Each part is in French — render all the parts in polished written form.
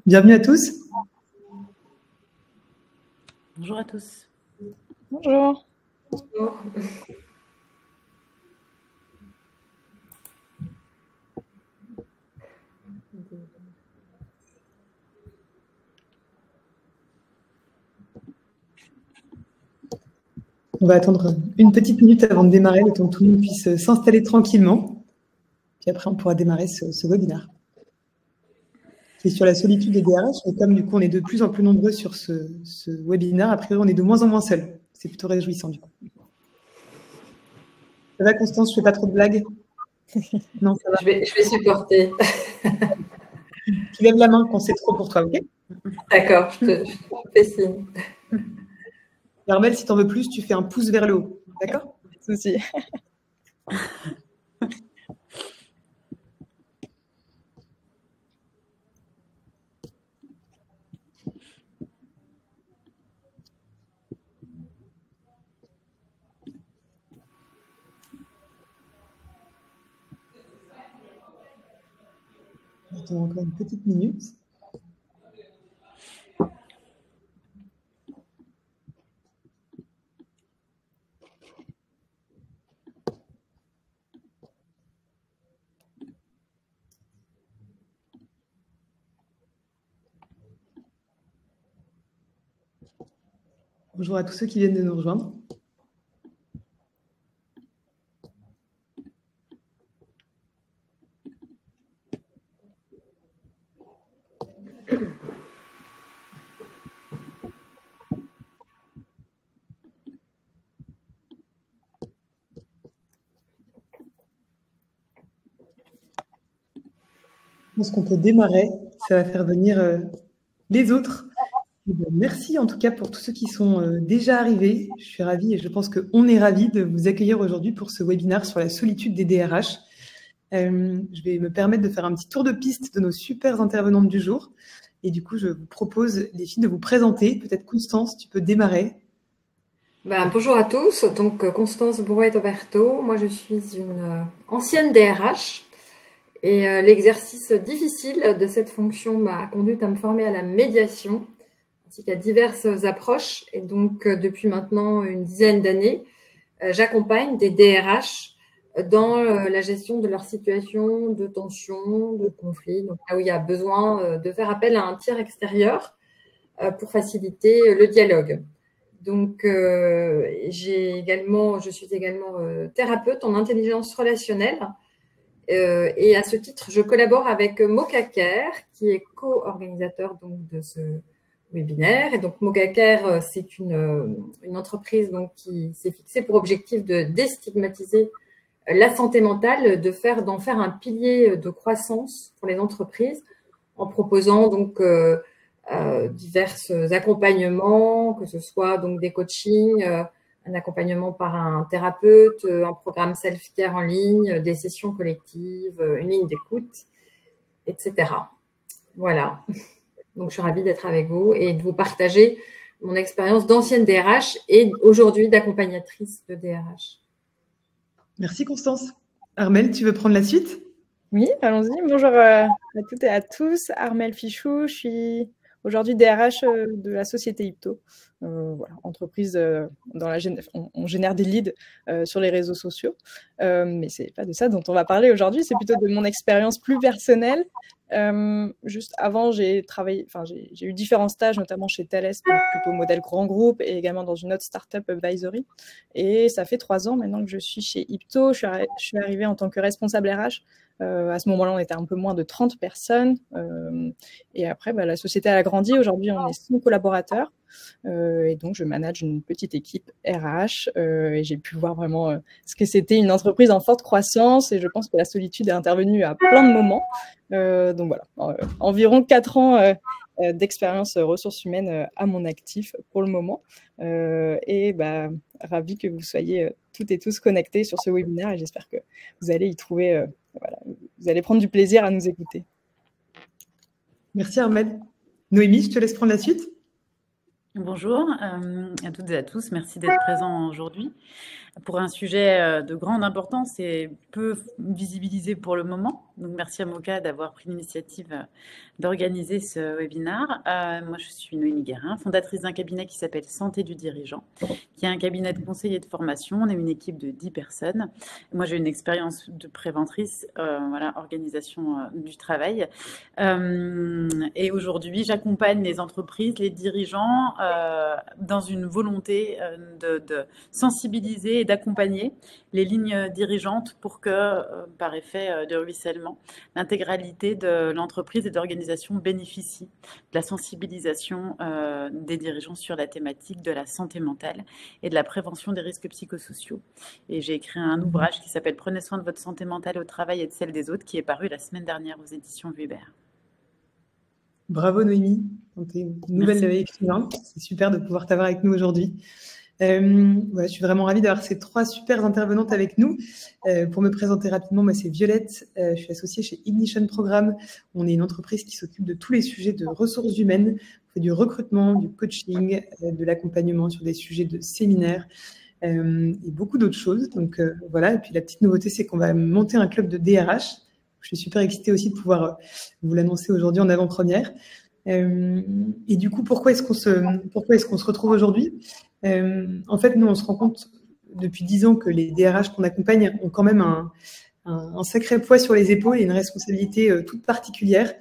Bienvenue à tous. Bonjour à tous. Bonjour. Bonjour. On va attendre une petite minute avant de démarrer, le temps que tout le monde puisse s'installer tranquillement. Puis après, on pourra démarrer ce webinaire. C'est sur la solitude des DRH, mais comme du coup, on est de plus en plus nombreux sur ce webinaire, a priori, on est de moins en moins seuls. C'est plutôt réjouissant, du coup. Ça va, Constance, je fais pas trop de blagues? Non, ça va. Je vais supporter. Tu lèves la main quand c'est trop pour toi, ok? D'accord, je te fais signe. Armelle, si tu en veux plus, tu fais un pouce vers le haut. D'accord? Pas de souci. On va attendre encore une petite minute. Bonjour à tous ceux qui viennent de nous rejoindre. Je pense qu'on peut démarrer. Ça va faire venir les autres. Merci en tout cas pour tous ceux qui sont déjà arrivés. Je suis ravie et je pense qu'on est ravis de vous accueillir aujourd'hui pour ce webinaire sur la solitude des DRH. Je vais me permettre de faire un petit tour de piste de nos super intervenantes du jour. Et du coup, je vous propose, les filles, de vous présenter. Peut-être Constance, tu peux démarrer. Bonjour à tous, donc Constance Brouet-Oberto. Moi, je suis une ancienne DRH. Et l'exercice difficile de cette fonction m'a conduite à me former à la médiation, ainsi qu'à diverses approches. Et donc, depuis maintenant une dizaine d'années, j'accompagne des DRH dans la gestion de leur situation de tension, de conflit, donc là où il y a besoin de faire appel à un tiers extérieur pour faciliter le dialogue. Donc, je suis également thérapeute en intelligence relationnelle. Et à ce titre, je collabore avec Mocacare, qui est co-organisateur donc de ce webinaire. Et donc, Mocacare, c'est une entreprise donc, qui s'est fixée pour objectif de déstigmatiser la santé mentale, d'en faire un pilier de croissance pour les entreprises, en proposant donc divers accompagnements, que ce soit donc des coachings, un accompagnement par un thérapeute, un programme self-care en ligne, des sessions collectives, une ligne d'écoute, etc. Voilà. Donc, je suis ravie d'être avec vous et de vous partager mon expérience d'ancienne DRH et aujourd'hui d'accompagnatrice de DRH. Merci Constance. Armelle, tu veux prendre la suite? Oui, allons-y. Bonjour à toutes et à tous. Armelle Fichou, je suis aujourd'hui DRH de la société Ipto. Voilà, entreprise on génère des leads sur les réseaux sociaux, mais c'est pas de ça dont on va parler aujourd'hui, c'est plutôt de mon expérience plus personnelle. Juste avant, j'ai eu différents stages, notamment chez Thales, plutôt modèle grand groupe, et également dans une autre startup advisory. Et ça fait 3 ans maintenant que je suis chez Ipto. Je suis arrivée en tant que responsable RH. À ce moment-là, on était un peu moins de 30 personnes. Et après, la société a grandi. Aujourd'hui, on est 100 collaborateurs. Et donc, je manage une petite équipe RH. Et j'ai pu voir vraiment ce que c'était une entreprise en forte croissance. Et je pense que la solitude est intervenue à plein de moments. Donc voilà, environ 4 ans d'expérience ressources humaines à mon actif pour le moment. Et ravi que vous soyez toutes et tous connectés sur ce webinaire et j'espère que vous allez y trouver, vous allez prendre du plaisir à nous écouter. Merci Armel. Noémie, je te laisse prendre la suite. Bonjour à toutes et à tous. Merci d'être présents aujourd'hui pour un sujet de grande importance et peu visibilisé pour le moment. Donc, merci à Moka d'avoir pris l'initiative d'organiser ce webinaire. Moi, je suis Noémie Guérin, fondatrice d'un cabinet qui s'appelle Santé du Dirigeant, qui est un cabinet de conseil et de formation. On est une équipe de 10 personnes. Moi, j'ai une expérience de préventrice, organisation du travail. Et aujourd'hui, j'accompagne les entreprises, les dirigeants dans une volonté de sensibiliser et d'accompagner les lignes dirigeantes pour que, par effet de ruissellement, l'intégralité de l'entreprise et de l'organisation bénéficie de la sensibilisation des dirigeants sur la thématique de la santé mentale et de la prévention des risques psychosociaux. Et j'ai écrit un ouvrage qui s'appelle « Prenez soin de votre santé mentale au travail et de celle des autres » qui est paru la semaine dernière aux éditions Vuibert. Bravo Noémie, tu es une nouvelle écrivain. C'est super de pouvoir t'avoir avec nous aujourd'hui. Je suis vraiment ravie d'avoir ces 3 super intervenantes avec nous. Pour me présenter rapidement, moi c'est Violette, je suis associée chez Ignition Programme. On est une entreprise qui s'occupe de tous les sujets de ressources humaines. On fait du recrutement, du coaching, de l'accompagnement sur des sujets de séminaires et beaucoup d'autres choses. Donc voilà, et puis la petite nouveauté, c'est qu'on va monter un club de DRH. Je suis super excitée aussi de pouvoir vous l'annoncer aujourd'hui en avant-première. Et du coup, pourquoi est-ce qu'on se retrouve aujourd'hui ? En fait, nous, on se rend compte depuis 10 ans que les DRH qu'on accompagne ont quand même un sacré poids sur les épaules et une responsabilité toute particulière.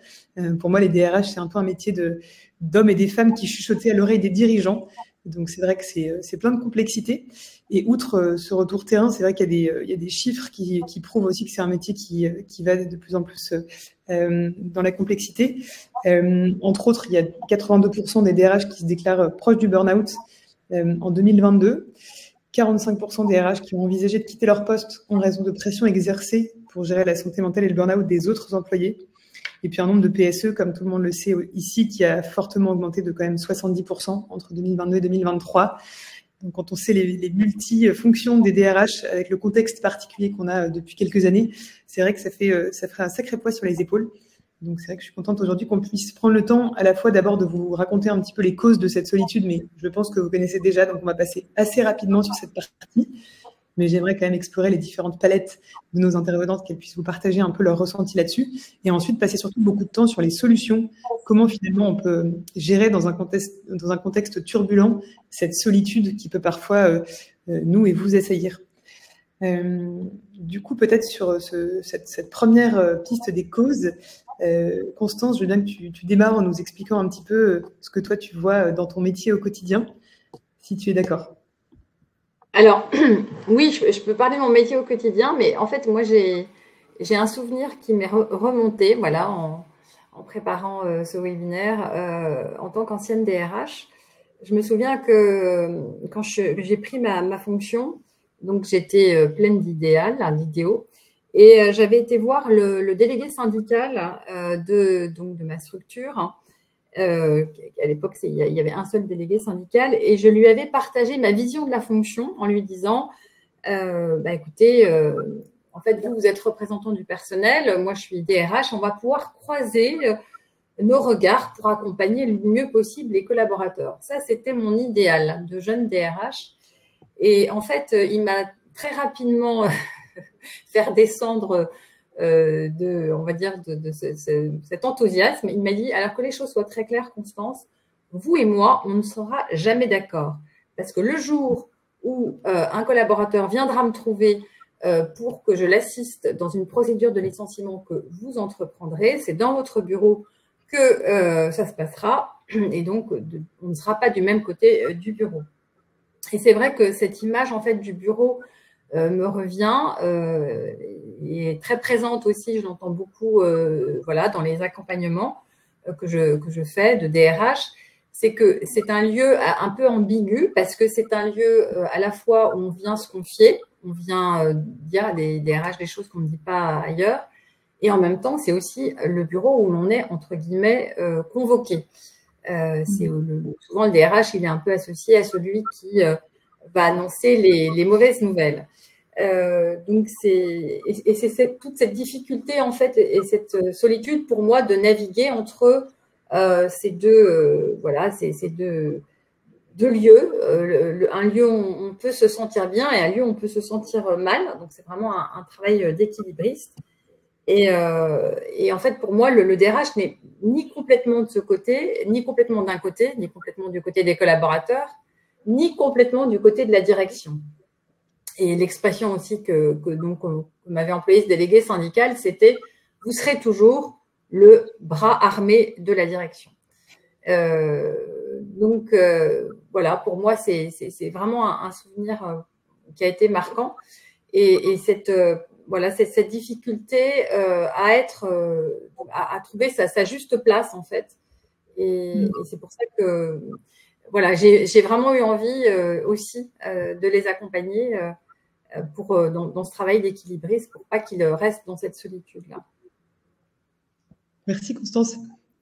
Pour moi, les DRH, c'est un peu un métier d'hommes et des femmes qui chuchotaient à l'oreille des dirigeants. Donc, c'est vrai que c'est plein de complexité. Et outre ce retour terrain, c'est vrai qu'il y a des chiffres qui prouvent aussi que c'est un métier qui va de plus en plus dans la complexité. Entre autres, il y a 82% des DRH qui se déclarent proches du burn-out en 2022. 45% des RH qui ont envisagé de quitter leur poste en raison de pression exercée pour gérer la santé mentale et le burn-out des autres employés. Et puis un nombre de PSE, comme tout le monde le sait ici, qui a fortement augmenté de quand même 70% entre 2022 et 2023. Donc quand on sait les multifonctions des DRH avec le contexte particulier qu'on a depuis quelques années, c'est vrai que ça ferait un sacré poids sur les épaules. Donc c'est vrai que je suis contente aujourd'hui qu'on puisse prendre le temps à la fois d'abord de vous raconter un petit peu les causes de cette solitude, mais je pense que vous connaissez déjà, donc on va passer assez rapidement sur cette partie. Mais j'aimerais quand même explorer les différentes palettes de nos intervenantes, qu'elles puissent vous partager un peu leur ressenti là-dessus. Et ensuite, passer surtout beaucoup de temps sur les solutions, comment finalement on peut gérer dans un contexte turbulent cette solitude qui peut parfois nous et vous assaillir. Du coup, peut-être sur cette première piste des causes, Constance, je veux bien que tu démarres en nous expliquant un petit peu ce que toi tu vois dans ton métier au quotidien, si tu es d'accord. Alors, oui, je peux parler de mon métier au quotidien, mais en fait, moi, j'ai un souvenir qui m'est remonté, voilà, en préparant ce webinaire en tant qu'ancienne DRH. Je me souviens que quand j'ai pris ma fonction, donc j'étais pleine d'idéaux, et j'avais été voir le délégué syndical de ma structure. À l'époque, il y avait un seul délégué syndical et je lui avais partagé ma vision de la fonction en lui disant écoutez, en fait, vous êtes représentant du personnel, moi je suis DRH, on va pouvoir croiser nos regards pour accompagner le mieux possible les collaborateurs. Ça, c'était mon idéal de jeune DRH. Et en fait, il m'a très rapidement fait descendre on va dire, de cet enthousiasme. Il m'a dit, alors que les choses soient très claires, Constance, vous et moi, on ne sera jamais d'accord. Parce que le jour où un collaborateur viendra me trouver pour que je l'assiste dans une procédure de licenciement que vous entreprendrez, c'est dans votre bureau que ça se passera. Et donc, on ne sera pas du même côté du bureau. Et c'est vrai que cette image, en fait, du bureau me revient et est très présente aussi, je l'entends beaucoup dans les accompagnements que je fais de DRH, c'est que c'est un lieu un peu ambigu parce que c'est un lieu à la fois où on vient se confier, on vient dire à des DRH des choses qu'on ne dit pas ailleurs, et en même temps c'est aussi le bureau où l'on est entre guillemets convoqué. Souvent le DRH il est un peu associé à celui qui va annoncer les mauvaises nouvelles. Donc c'est toute cette difficulté en fait et cette solitude pour moi de naviguer entre ces deux, voilà, ces deux lieux. Un lieu où on peut se sentir bien et un lieu où on peut se sentir mal. Donc, c'est vraiment un travail d'équilibriste. Et en fait, pour moi, le DRH n'est ni complètement de ce côté, ni complètement d'un côté, ni complètement du côté des collaborateurs, ni complètement du côté de la direction. Et l'expression aussi que m'avait employé ce délégué syndical, c'était « vous serez toujours le bras armé de la direction ». Donc, voilà, pour moi, c'est vraiment un souvenir qui a été marquant. Et cette difficulté à trouver sa juste place, en fait. Et c'est pour ça que, voilà, j'ai vraiment eu envie aussi de les accompagner dans ce travail d'équilibriste pour pas qu'ils restent dans cette solitude-là. Merci Constance.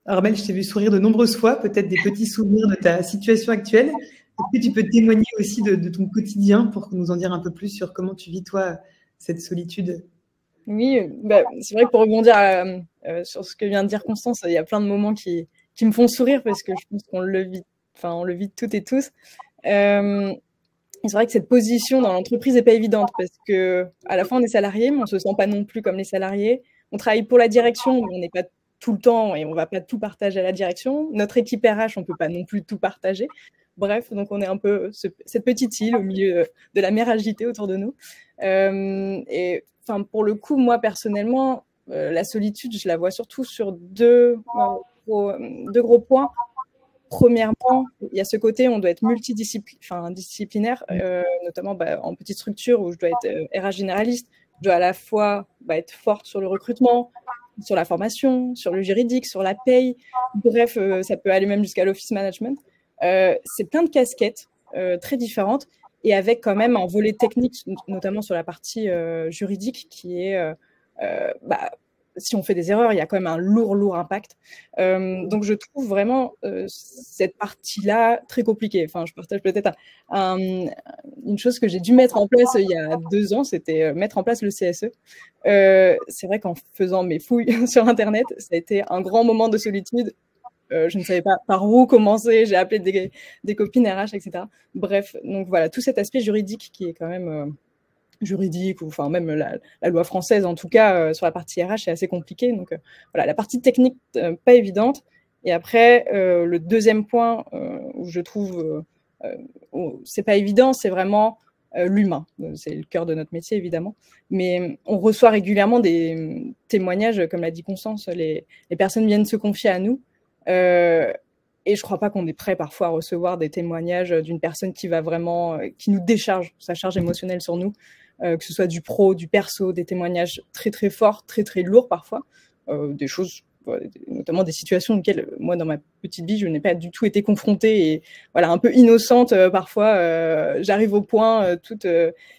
Armelle, je t'ai vu sourire de nombreuses fois, peut-être des petits souvenirs de ta situation actuelle. Est-ce que tu peux témoigner aussi de ton quotidien pour nous en dire un peu plus sur comment tu vis, toi, cette solitude? Oui, c'est vrai que pour rebondir sur ce que vient de dire Constance, il y a plein de moments qui me font sourire parce que je pense qu'on le vit toutes et tous. C'est vrai que cette position dans l'entreprise n'est pas évidente parce que à la fin on est salarié, mais on se sent pas non plus comme les salariés. On travaille pour la direction, mais on n'est pas tout le temps et on va pas tout partager à la direction. Notre équipe RH, on peut pas non plus tout partager. Bref, donc on est un peu cette petite île au milieu de la mer agitée autour de nous. Et enfin, pour le coup, moi personnellement, la solitude, je la vois surtout sur deux gros points. Premièrement, il y a ce côté, on doit être disciplinaire, notamment en petite structure où je dois être RH généraliste. Je dois à la fois être forte sur le recrutement, sur la formation, sur le juridique, sur la paye. Bref, ça peut aller même jusqu'à l'office management. C'est plein de casquettes très différentes et avec quand même un volet technique, notamment sur la partie juridique qui est si on fait des erreurs, il y a quand même un lourd impact. Donc, je trouve vraiment cette partie-là très compliquée. Enfin, je partage peut-être une chose que j'ai dû mettre en place il y a 2 ans, c'était mettre en place le CSE. C'est vrai qu'en faisant mes fouilles sur Internet, ça a été un grand moment de solitude. Je ne savais pas par où commencer. J'ai appelé des copines RH, etc. Bref, donc voilà, tout cet aspect juridique qui est quand même... juridique, ou enfin même la loi française en tout cas sur la partie RH c'est assez compliqué, donc voilà, la partie technique pas évidente. Et après le deuxième point où je trouve où c'est pas évident, c'est vraiment l'humain. C'est le cœur de notre métier évidemment, mais on reçoit régulièrement des témoignages, comme l'a dit Constance, les personnes viennent se confier à nous et je crois pas qu'on est prêt parfois à recevoir des témoignages d'une personne qui va vraiment, qui nous décharge sa charge émotionnelle sur nous, que ce soit du pro, du perso, des témoignages très très forts, très très lourds parfois, des choses, notamment des situations auxquelles moi dans ma petite vie je n'ai pas du tout été confrontée et voilà, un peu innocente parfois, j'arrive au point toute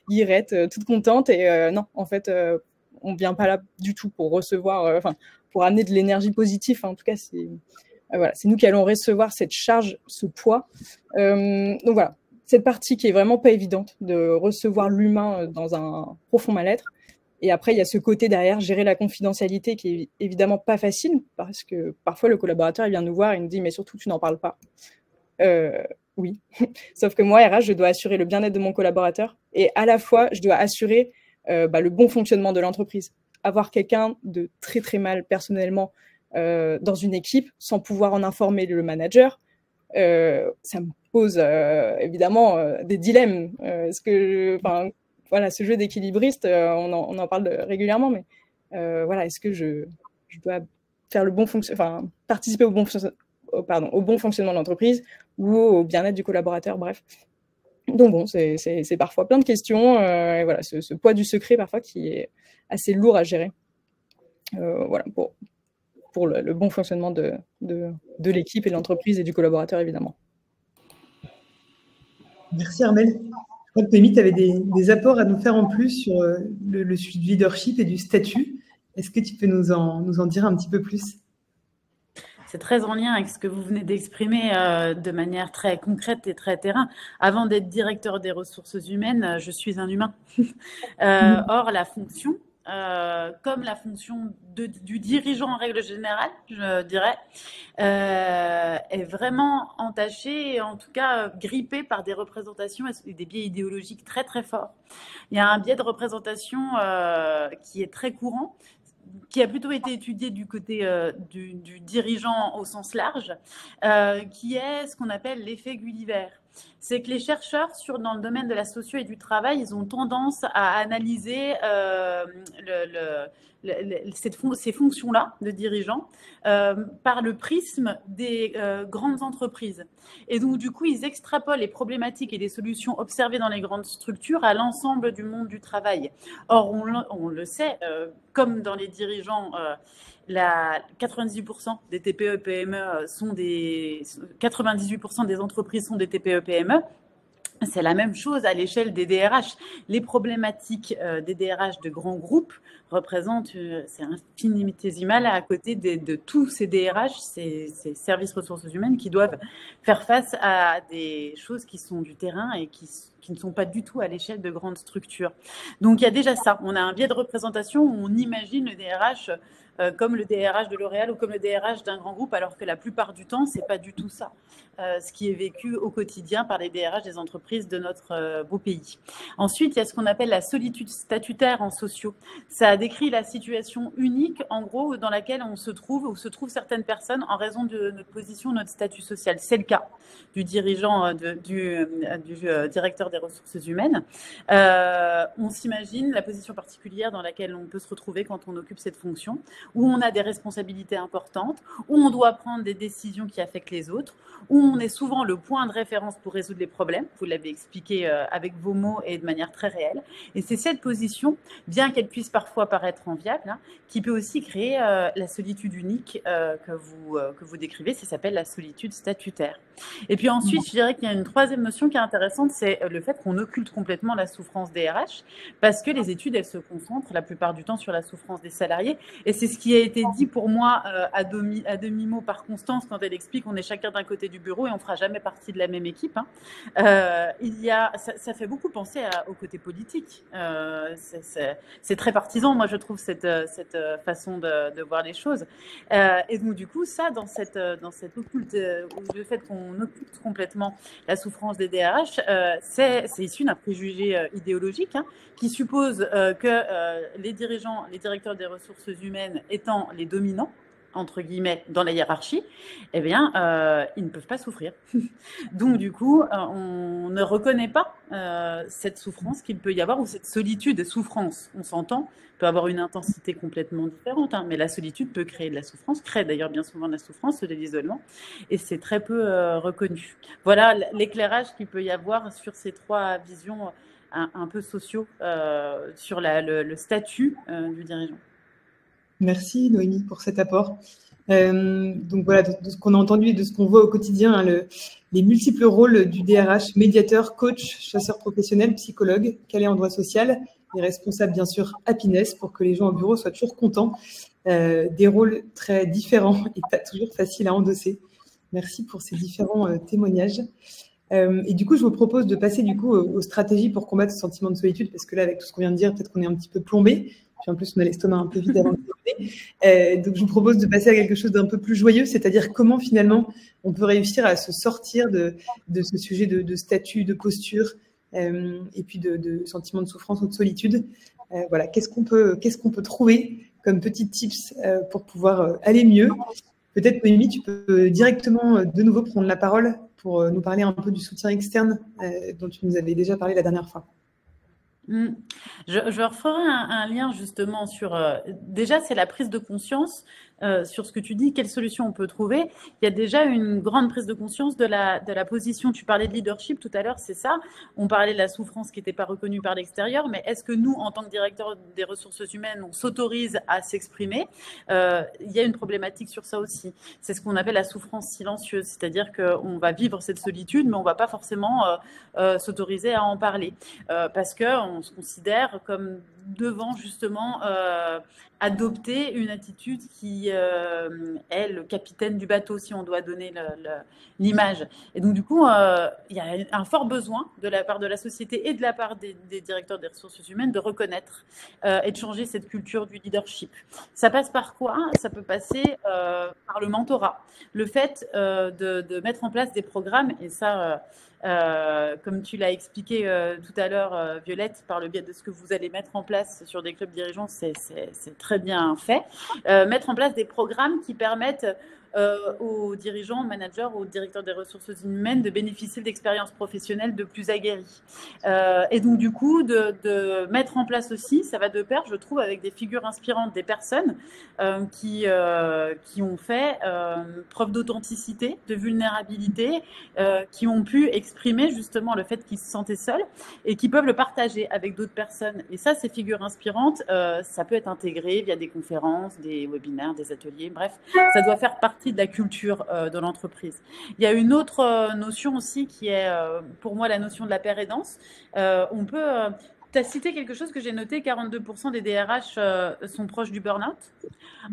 guirette, toute contente et non, en fait on vient pas là du tout pour recevoir, pour amener de l'énergie positive, en tout cas c'est voilà, c'est nous qui allons recevoir cette charge, ce poids. Donc voilà, cette partie qui est vraiment pas évidente de recevoir l'humain dans un profond mal-être. Et après, il y a ce côté derrière, gérer la confidentialité qui est évidemment pas facile parce que parfois le collaborateur il vient nous voir et nous dit mais surtout tu n'en parles pas. Oui, sauf que moi RH, je dois assurer le bien-être de mon collaborateur et à la fois je dois assurer le bon fonctionnement de l'entreprise. Avoir quelqu'un de très très mal personnellement dans une équipe sans pouvoir en informer le manager, ça me pose évidemment des dilemmes. Est-ce que, voilà, ce jeu d'équilibriste, on en parle régulièrement, mais voilà, est-ce que je dois faire le bon participer au bon fonctionnement de l'entreprise ou au bien-être du collaborateur, bref. Donc bon, c'est parfois plein de questions, et voilà, ce poids du secret parfois qui est assez lourd à gérer. Voilà, pour le bon fonctionnement de l'équipe et de l'entreprise et du collaborateur, évidemment. Merci Armelle. Je crois que Noémie, tu avais des apports à nous faire en plus sur le sujet du leadership et du statut. Est-ce que tu peux nous en dire un petit peu plus? C'est très en lien avec ce que vous venez d'exprimer de manière très concrète et très terrain. Avant d'être directeur des ressources humaines, je suis un humain. Or, la fonction comme la fonction du dirigeant en règle générale, je dirais, est vraiment entachée et en tout cas grippée par des représentations et des biais idéologiques très très forts. Il y a un biais de représentation qui est très courant, qui a plutôt été étudié du côté du dirigeant au sens large, qui est ce qu'on appelle l'effet Gulliver. C'est que les chercheurs dans le domaine de la socio et du travail, ils ont tendance à analyser ces fonctions-là de dirigeants par le prisme des grandes entreprises. Et donc, du coup, ils extrapolent les problématiques et les solutions observées dans les grandes structures à l'ensemble du monde du travail. Or, on le sait, comme dans les dirigeants, 98% des TPE-PME sont 98% des entreprises sont des TPE-PME. C'est la même chose à l'échelle des DRH. Les problématiques des DRH de grands groupes représentent, c'est infinitésimal à côté de tous ces DRH, ces services ressources humaines qui doivent faire face à des choses qui sont du terrain et qui ne sont pas du tout à l'échelle de grandes structures. Donc il y a déjà ça. On a un biais de représentation où on imagine le DRH comme le DRH de L'Oréal ou comme le DRH d'un grand groupe, alors que la plupart du temps, c'est pas du tout ça, ce qui est vécu au quotidien par les DRH des entreprises de notre beau pays. Ensuite, il y a ce qu'on appelle la solitude statutaire en sociaux. Ça décrit la situation unique, en gros, dans laquelle on se trouve, où se trouvent certaines personnes en raison de notre position, notre statut social. C'est le cas du dirigeant, du directeur des ressources humaines. On s'imagine la position particulière dans laquelle on peut se retrouver quand on occupe cette fonction, où on a des responsabilités importantes, où on doit prendre des décisions qui affectent les autres, où on est souvent le point de référence pour résoudre les problèmes. Vous l'avez expliqué avec vos mots et de manière très réelle. Et c'est cette position, bien qu'elle puisse parfois paraître enviable, qui peut aussi créer la solitude unique que vous décrivez. Ça s'appelle la solitude statutaire. Et puis ensuite, je dirais qu'il y a une troisième notion qui est intéressante, c'est le fait qu'on occulte complètement la souffrance des RH, parce que les études, elles se concentrent la plupart du temps sur la souffrance des salariés. Et c'est ce qui a été dit pour moi à demi-mot par Constance quand elle explique qu'on est chacun d'un côté du bureau et on ne fera jamais partie de la même équipe. Ça fait beaucoup penser au côté politique. C'est très partisan, moi je trouve, cette façon de voir les choses. Et donc du coup, ça, dans cette occulte, le fait qu'on occulte complètement la souffrance des DRH, c'est issu d'un préjugé idéologique qui suppose que les dirigeants, les directeurs des ressources humaines étant les dominants, entre guillemets, dans la hiérarchie, eh bien, ils ne peuvent pas souffrir. Donc, du coup, on ne reconnaît pas cette souffrance qu'il peut y avoir, ou cette solitude, souffrance, on s'entend, peut avoir une intensité complètement différente, mais la solitude peut créer de la souffrance, crée d'ailleurs bien souvent de la souffrance, de l'isolement, et c'est très peu reconnu. Voilà l'éclairage qu'il peut y avoir sur ces trois visions un peu sociaux sur le statut du dirigeant. Merci Noémie pour cet apport. Donc voilà, de ce qu'on a entendu et de ce qu'on voit au quotidien, les multiples rôles du DRH, médiateur, coach, chasseur professionnel, psychologue, calé en droit social, et responsable bien sûr happiness pour que les gens au bureau soient toujours contents. Des rôles très différents et pas toujours faciles à endosser. Merci pour ces différents témoignages. Et du coup, je vous propose de passer du coup aux stratégies pour combattre ce sentiment de solitude, parce que là, avec tout ce qu'on vient de dire, peut-être qu'on est un petit peu plombé. Puis en plus, on a l'estomac un peu vide avant de tourner. Donc, je vous propose de passer à quelque chose d'un peu plus joyeux, c'est-à-dire comment finalement on peut réussir à se sortir de ce sujet de statut, de posture, et puis de sentiment de souffrance ou de solitude. Voilà, qu'est-ce qu'on peut trouver comme petits tips pour pouvoir aller mieux? Peut-être, Noémie, tu peux directement de nouveau prendre la parole pour nous parler un peu du soutien externe dont tu nous avais déjà parlé la dernière fois. Je referai un lien justement sur… déjà, c'est la prise de conscience sur ce que tu dis, quelles solutions on peut trouver. Il y a déjà une grande prise de conscience de la position. Tu parlais de leadership tout à l'heure, c'est ça. On parlait de la souffrance qui n'était pas reconnue par l'extérieur, mais est-ce que nous, en tant que directeur des ressources humaines, on s'autorise à s'exprimer? Il y a une problématique sur ça aussi. C'est ce qu'on appelle la souffrance silencieuse, c'est-à-dire qu'on va vivre cette solitude, mais on ne va pas forcément s'autoriser à en parler parce qu'on se considère comme devant justement adopter une attitude qui est le capitaine du bateau, si on doit donner l'image. Et donc, du coup, il y a un fort besoin de la part de la société et de la part des directeurs des ressources humaines de reconnaître et de changer cette culture du leadership. Ça passe par quoi? Ça peut passer par le mentorat. Le fait de mettre en place des programmes, et ça, comme tu l'as expliqué tout à l'heure, Violette, par le biais de ce que vous allez mettre en place sur des clubs dirigeants, c'est très bien fait. Mettre en place des programmes qui permettent aux dirigeants, aux managers, aux directeurs des ressources humaines de bénéficier d'expériences professionnelles de plus aguerries. Et donc, du coup, de mettre en place aussi, ça va de pair, je trouve, avec des figures inspirantes, des personnes qui ont fait preuve d'authenticité, de vulnérabilité, qui ont pu exprimer justement le fait qu'ils se sentaient seuls et qui peuvent le partager avec d'autres personnes. Et ça, ces figures inspirantes, ça peut être intégré via des conférences, des webinaires, des ateliers, bref, ça doit faire partie de la culture de l'entreprise. Il y a une autre notion aussi qui est, pour moi, la notion de la paire aidance. On peut... tu as cité quelque chose que j'ai noté, 42% des DRH sont proches du burn-out.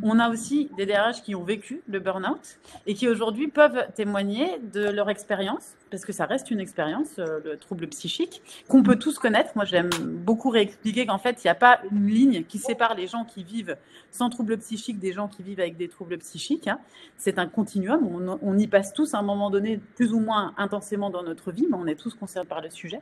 On a aussi des DRH qui ont vécu le burn-out et qui aujourd'hui peuvent témoigner de leur expérience, parce que ça reste une expérience, le trouble psychique, qu'on peut tous connaître. Moi, j'aime beaucoup réexpliquer qu'en fait, il n'y a pas une ligne qui sépare les gens qui vivent sans trouble psychique des gens qui vivent avec des troubles psychiques. Hein. C'est un continuum. On y passe tous à un moment donné, plus ou moins intensément dans notre vie, mais on est tous concernés par le sujet.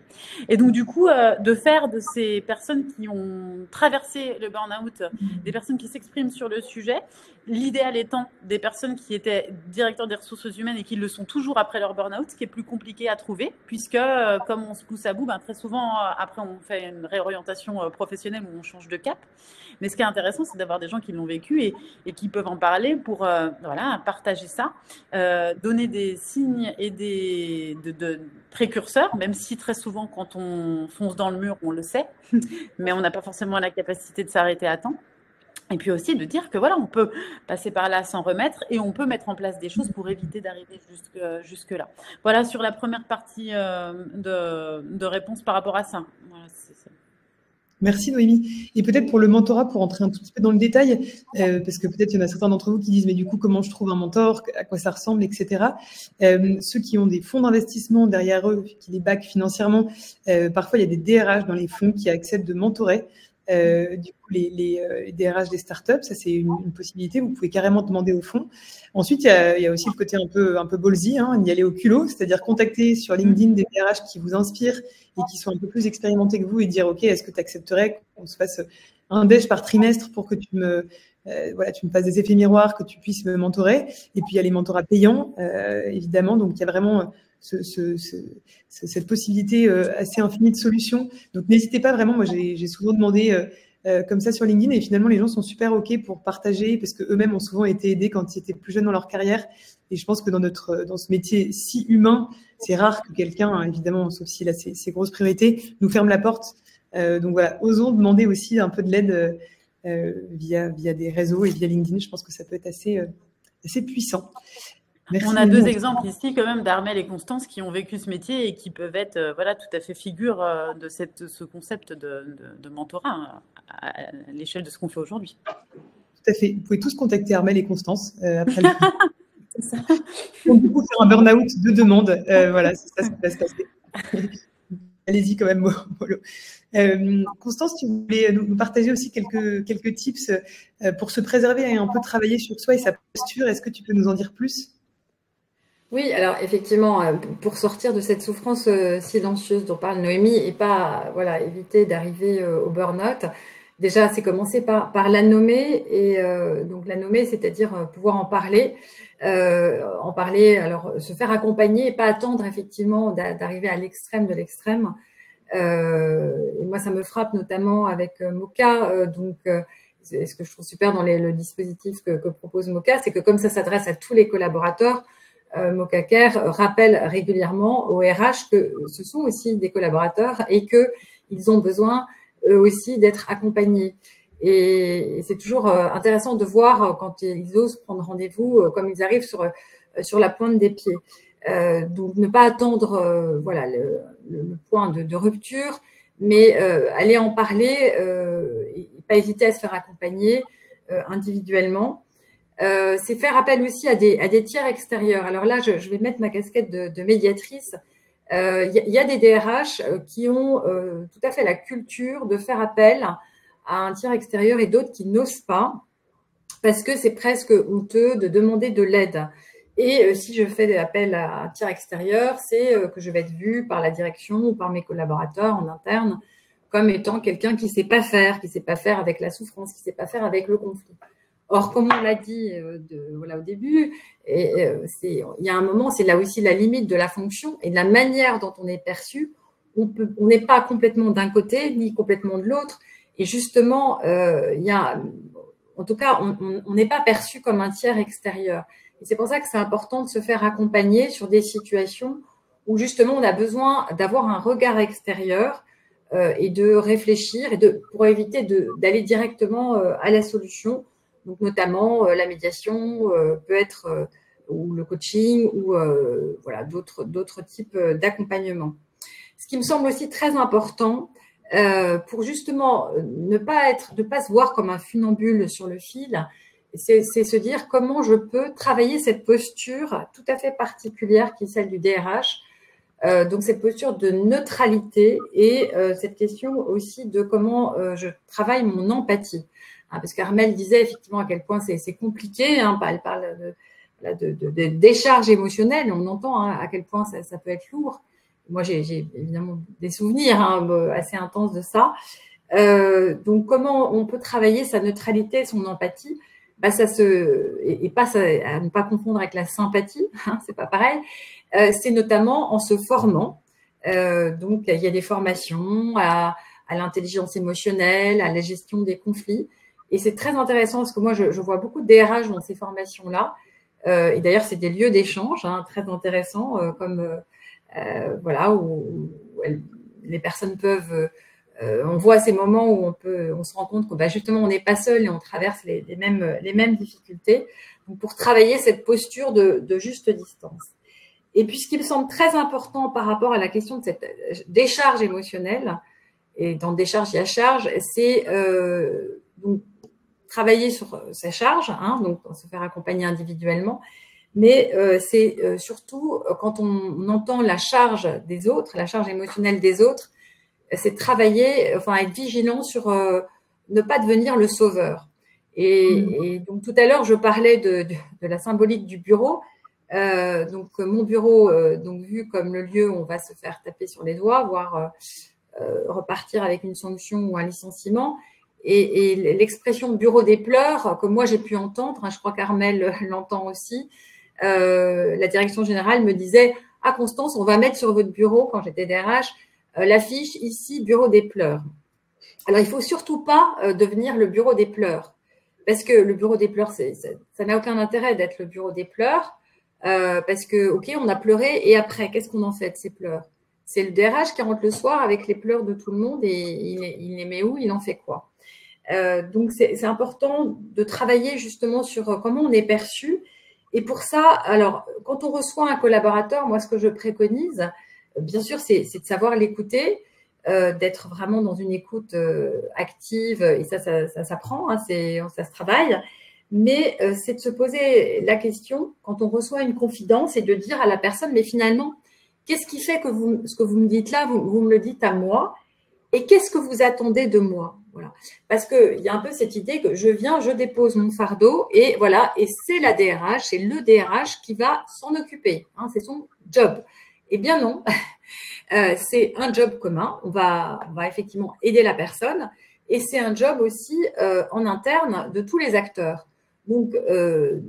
Et donc, du coup, de faire de ces personnes qui ont traversé le burn-out, des personnes qui s'expriment sur le sujet, l'idéal étant des personnes qui étaient directeurs des ressources humaines et qui le sont toujours après leur burn-out, ce qui est plus compliqué à trouver, puisque comme on se pousse à bout, très souvent, après, on fait une réorientation professionnelle où on change de cap. Mais ce qui est intéressant, c'est d'avoir des gens qui l'ont vécu et qui peuvent en parler pour voilà, partager ça, donner des signes et de précurseurs, même si très souvent, quand on fonce dans le mur, on le sait, mais on n'a pas forcément la capacité de s'arrêter à temps. Et puis aussi de dire que voilà, on peut passer par là sans remettre et on peut mettre en place des choses pour éviter d'arriver jusque-là. Voilà sur la première partie de réponse par rapport à ça. Voilà, Merci Noémie. Et peut-être pour le mentorat, pour entrer un tout petit peu dans le détail, parce que peut-être il y en a certains d'entre vous qui disent mais du coup comment je trouve un mentor, à quoi ça ressemble, etc. Ceux qui ont des fonds d'investissement derrière eux, qui les backent financièrement, parfois il y a des DRH dans les fonds qui acceptent de mentorer. Du coup, les DRH des startups, ça c'est une possibilité. Vous pouvez carrément demander au fond. Ensuite, il y a aussi le côté un peu ballsy, d'y aller au culot, c'est-à-dire contacter sur LinkedIn des DRH qui vous inspirent et qui sont un peu plus expérimentés que vous et dire ok, est-ce que tu accepterais qu'on se fasse un déj par trimestre pour que tu me fasses des effets miroirs, que tu puisses me mentorer. Et puis il y a les mentorats payants, évidemment. Donc il y a vraiment cette possibilité assez infinie de solutions. Donc n'hésitez pas vraiment. Moi j'ai souvent demandé comme ça sur LinkedIn et finalement les gens sont super ok pour partager parce que eux-mêmes ont souvent été aidés quand ils étaient plus jeunes dans leur carrière. Et je pense que dans ce métier si humain, c'est rare que quelqu'un, évidemment, sauf s'il a ses grosses priorités, nous ferme la porte. Donc voilà, osons demander aussi un peu de l'aide via des réseaux et via LinkedIn. Je pense que ça peut être assez puissant. Merci. On a deux exemples ici quand même d'Armelle et Constance qui ont vécu ce métier et qui peuvent être voilà, tout à fait figure de ce concept de mentorat à l'échelle de ce qu'on fait aujourd'hui. Tout à fait. Vous pouvez tous contacter Armelle et Constance après le c'est ça. Donc, du coup, faire un burn-out de demande. Voilà, c'est ça va se passer. Allez-y quand même, Molo. Constance, tu voulais nous partager aussi quelques tips pour se préserver et un peu travailler sur soi et sa posture. Est-ce que tu peux nous en dire plus ? Oui, alors effectivement, pour sortir de cette souffrance silencieuse dont parle Noémie et pas éviter d'arriver au burn-out, déjà c'est commencer par la nommer et donc la nommer, c'est-à-dire pouvoir en parler, alors se faire accompagner et pas attendre effectivement d'arriver à l'extrême de l'extrême. Et moi ça me frappe notamment avec Moka, ce que je trouve super dans le dispositif que propose Moka, c'est que comme ça s'adresse à tous les collaborateurs, Moka Care rappelle régulièrement aux RH que ce sont aussi des collaborateurs et qu'ils ont besoin eux aussi d'être accompagnés. Et c'est toujours intéressant de voir quand ils osent prendre rendez-vous, comme ils arrivent sur la pointe des pieds. Donc ne pas attendre le point de rupture, mais aller en parler pas hésiter à se faire accompagner individuellement. C'est faire appel aussi à des tiers extérieurs. Alors là, je vais mettre ma casquette de médiatrice. Y a des DRH qui ont tout à fait la culture de faire appel à un tiers extérieur et d'autres qui n'osent pas parce que c'est presque honteux de demander de l'aide. Et si je fais appel à un tiers extérieur, c'est que je vais être vue par la direction ou par mes collaborateurs en interne comme étant quelqu'un qui ne sait pas faire avec la souffrance, qui ne sait pas faire avec le conflit. Or, comme on l'a dit au début, il y a un moment, c'est là aussi la limite de la fonction et de la manière dont on est perçu. On n'est pas complètement d'un côté ni complètement de l'autre. Et justement, en tout cas, on n'est pas perçu comme un tiers extérieur. Et c'est pour ça que c'est important de se faire accompagner sur des situations où justement on a besoin d'avoir un regard extérieur et de réfléchir pour éviter d'aller directement à la solution. Donc notamment la médiation peut être ou le coaching ou voilà d'autres types d'accompagnement. Ce qui me semble aussi très important pour justement ne pas se voir comme un funambule sur le fil, c'est se dire comment je peux travailler cette posture tout à fait particulière qui est celle du DRH. Donc cette posture de neutralité et cette question aussi de comment je travaille mon empathie. Parce qu'Armelle disait effectivement à quel point c'est compliqué. Elle parle de décharge émotionnelle. On entend à quel point ça peut être lourd. Moi, j'ai évidemment des souvenirs assez intenses de ça. Donc, comment on peut travailler sa neutralité, son empathie, à ne pas confondre avec la sympathie, c'est pas pareil. C'est notamment en se formant. Donc, il y a des formations à l'intelligence émotionnelle, à la gestion des conflits. Et c'est très intéressant parce que moi, je vois beaucoup de DRH dans ces formations-là. Et d'ailleurs, c'est des lieux d'échange très intéressants, où les personnes peuvent… on voit ces moments où on se rend compte que justement, on n'est pas seul et on traverse les mêmes difficultés. Donc, pour travailler cette posture de juste distance. Et puis, ce qui me semble très important par rapport à la question de cette décharge émotionnelle, et dans décharge, il y a charge, c'est donc travailler sur sa charge, donc se faire accompagner individuellement, mais c'est surtout quand on entend la charge des autres, la charge émotionnelle des autres, c'est travailler, être vigilant sur ne pas devenir le sauveur. Et donc tout à l'heure, je parlais de la symbolique du bureau. Donc mon bureau, donc vu comme le lieu où on va se faire taper sur les doigts, voire repartir avec une sanction ou un licenciement. Et l'expression bureau des pleurs, que moi j'ai pu entendre, je crois qu'Armelle l'entend aussi, la direction générale me disait « Ah Constance, on va mettre sur votre bureau, quand j'étais DRH, l'affiche ici, bureau des pleurs ». Alors il ne faut surtout pas devenir le bureau des pleurs, parce que le bureau des pleurs, ça n'a aucun intérêt d'être le bureau des pleurs, parce que, ok, on a pleuré, et après, qu'est-ce qu'on en fait de ces pleurs? C'est le DRH qui rentre le soir avec les pleurs de tout le monde, et il les met où? Il en fait quoi? Donc, c'est important de travailler justement sur comment on est perçu. Et pour ça, alors, quand on reçoit un collaborateur, moi, ce que je préconise, bien sûr, c'est de savoir l'écouter, d'être vraiment dans une écoute active, et ça s'apprend, ça se travaille. Mais c'est de se poser la question, quand on reçoit une confidence, et de dire à la personne, mais finalement, qu'est-ce qui fait que ce que vous me dites là, vous me le dites à moi, et qu'est-ce que vous attendez de moi? Voilà. Parce qu'il y a un peu cette idée que je viens, je dépose mon fardeau et voilà, et c'est la DRH, c'est le DRH qui va s'en occuper. C'est son job. Eh bien non, c'est un job commun. On va effectivement aider la personne et c'est un job aussi en interne de tous les acteurs. Donc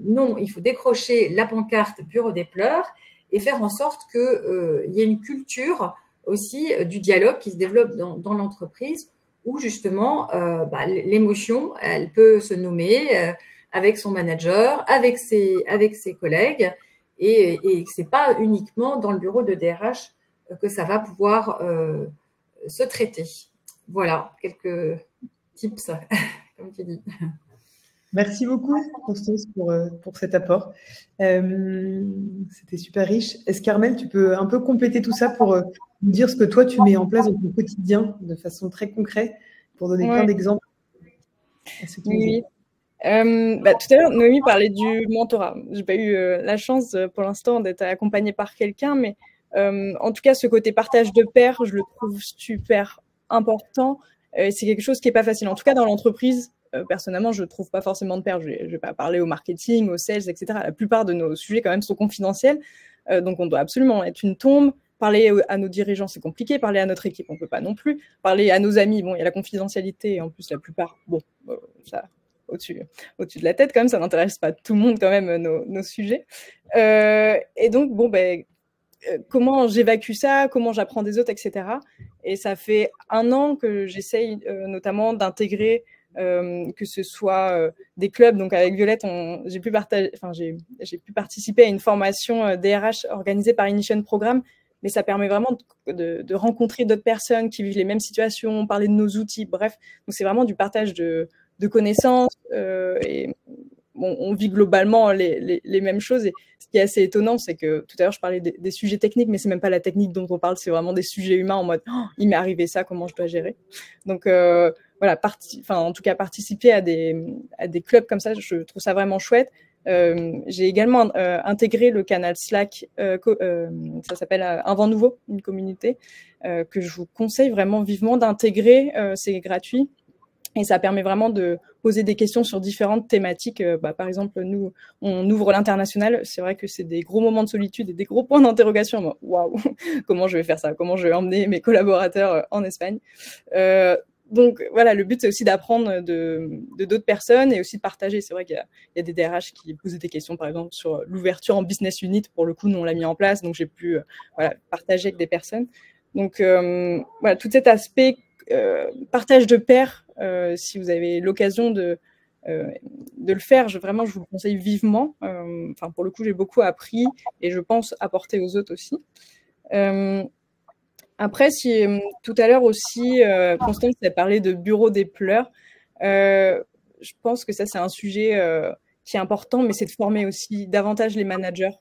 non, il faut décrocher la pancarte bureau des pleurs et faire en sorte qu'il y ait une culture aussi du dialogue qui se développe dans l'entreprise où justement l'émotion, elle peut se nommer avec son manager, avec ses collègues et ce n'est pas uniquement dans le bureau de DRH que ça va pouvoir se traiter. Voilà, quelques tips, comme tu dis. Merci beaucoup, Constance, pour cet apport. C'était super riche. Est-ce qu'Armelle, tu peux un peu compléter tout ça pour nous dire ce que toi, tu mets en place dans ton quotidien de façon très concrète, pour donner plein d'exemples? à ceux qui nous Oui. Tout à l'heure, Noémie parlait du mentorat. J'ai pas eu la chance pour l'instant d'être accompagnée par quelqu'un, mais en tout cas, ce côté partage de pairs, je le trouve super important. C'est quelque chose qui est pas facile. En tout cas, dans l'entreprise, personnellement, je trouve pas forcément de pairs. Je vais pas parler au marketing, aux sales, etc. La plupart de nos sujets, quand même, sont confidentiels. Donc, on doit absolument être une tombe. Parler à nos dirigeants, c'est compliqué. Parler à notre équipe, on peut pas non plus. Parler à nos amis, bon, il y a la confidentialité. Et en plus, la plupart, bon, ça au-dessus de la tête quand même, ça n'intéresse pas tout le monde quand même, nos sujets. Et donc, bon, comment j'évacue ça, comment j'apprends des autres, etc. Et ça fait 1 an que j'essaye notamment d'intégrer que ce soit des clubs. Donc avec Violette, j'ai pu participer à une formation DRH organisée par Ignition Programme, mais ça permet vraiment de rencontrer d'autres personnes qui vivent les mêmes situations, parler de nos outils, bref. Donc c'est vraiment du partage de connaissances et bon, on vit globalement les mêmes choses. Et ce qui est assez étonnant, c'est que tout à l'heure, je parlais des sujets techniques, mais c'est même pas la technique dont on parle, c'est vraiment des sujets humains en mode oh, il m'est arrivé ça, comment je dois gérer. Donc voilà, en tout cas, participer à des clubs comme ça, je trouve ça vraiment chouette. J'ai également intégré le canal Slack, ça s'appelle Un Vent Nouveau, une communauté que je vous conseille vraiment vivement d'intégrer. C'est gratuit. Et ça permet vraiment de poser des questions sur différentes thématiques. Par exemple, nous, on ouvre l'international. C'est vrai que c'est des gros moments de solitude et des gros points d'interrogation. Waouh, comment je vais faire ça? Comment je vais emmener mes collaborateurs en Espagne? Donc voilà, le but, c'est aussi d'apprendre de d'autres personnes et aussi de partager. C'est vrai qu'il y a des DRH qui posaient des questions, par exemple, sur l'ouverture en business unit. Pour le coup, nous, on l'a mis en place. Donc, j'ai pu partager avec des personnes. Donc, voilà, tout cet aspect partage de pairs, si vous avez l'occasion de le faire, je vous le conseille vivement. Pour le coup, j'ai beaucoup appris et je pense apporter aux autres aussi. Après, si tout à l'heure aussi, Constance a parlé de bureau des pleurs, je pense que ça, c'est un sujet qui est important, mais c'est de former aussi davantage les managers.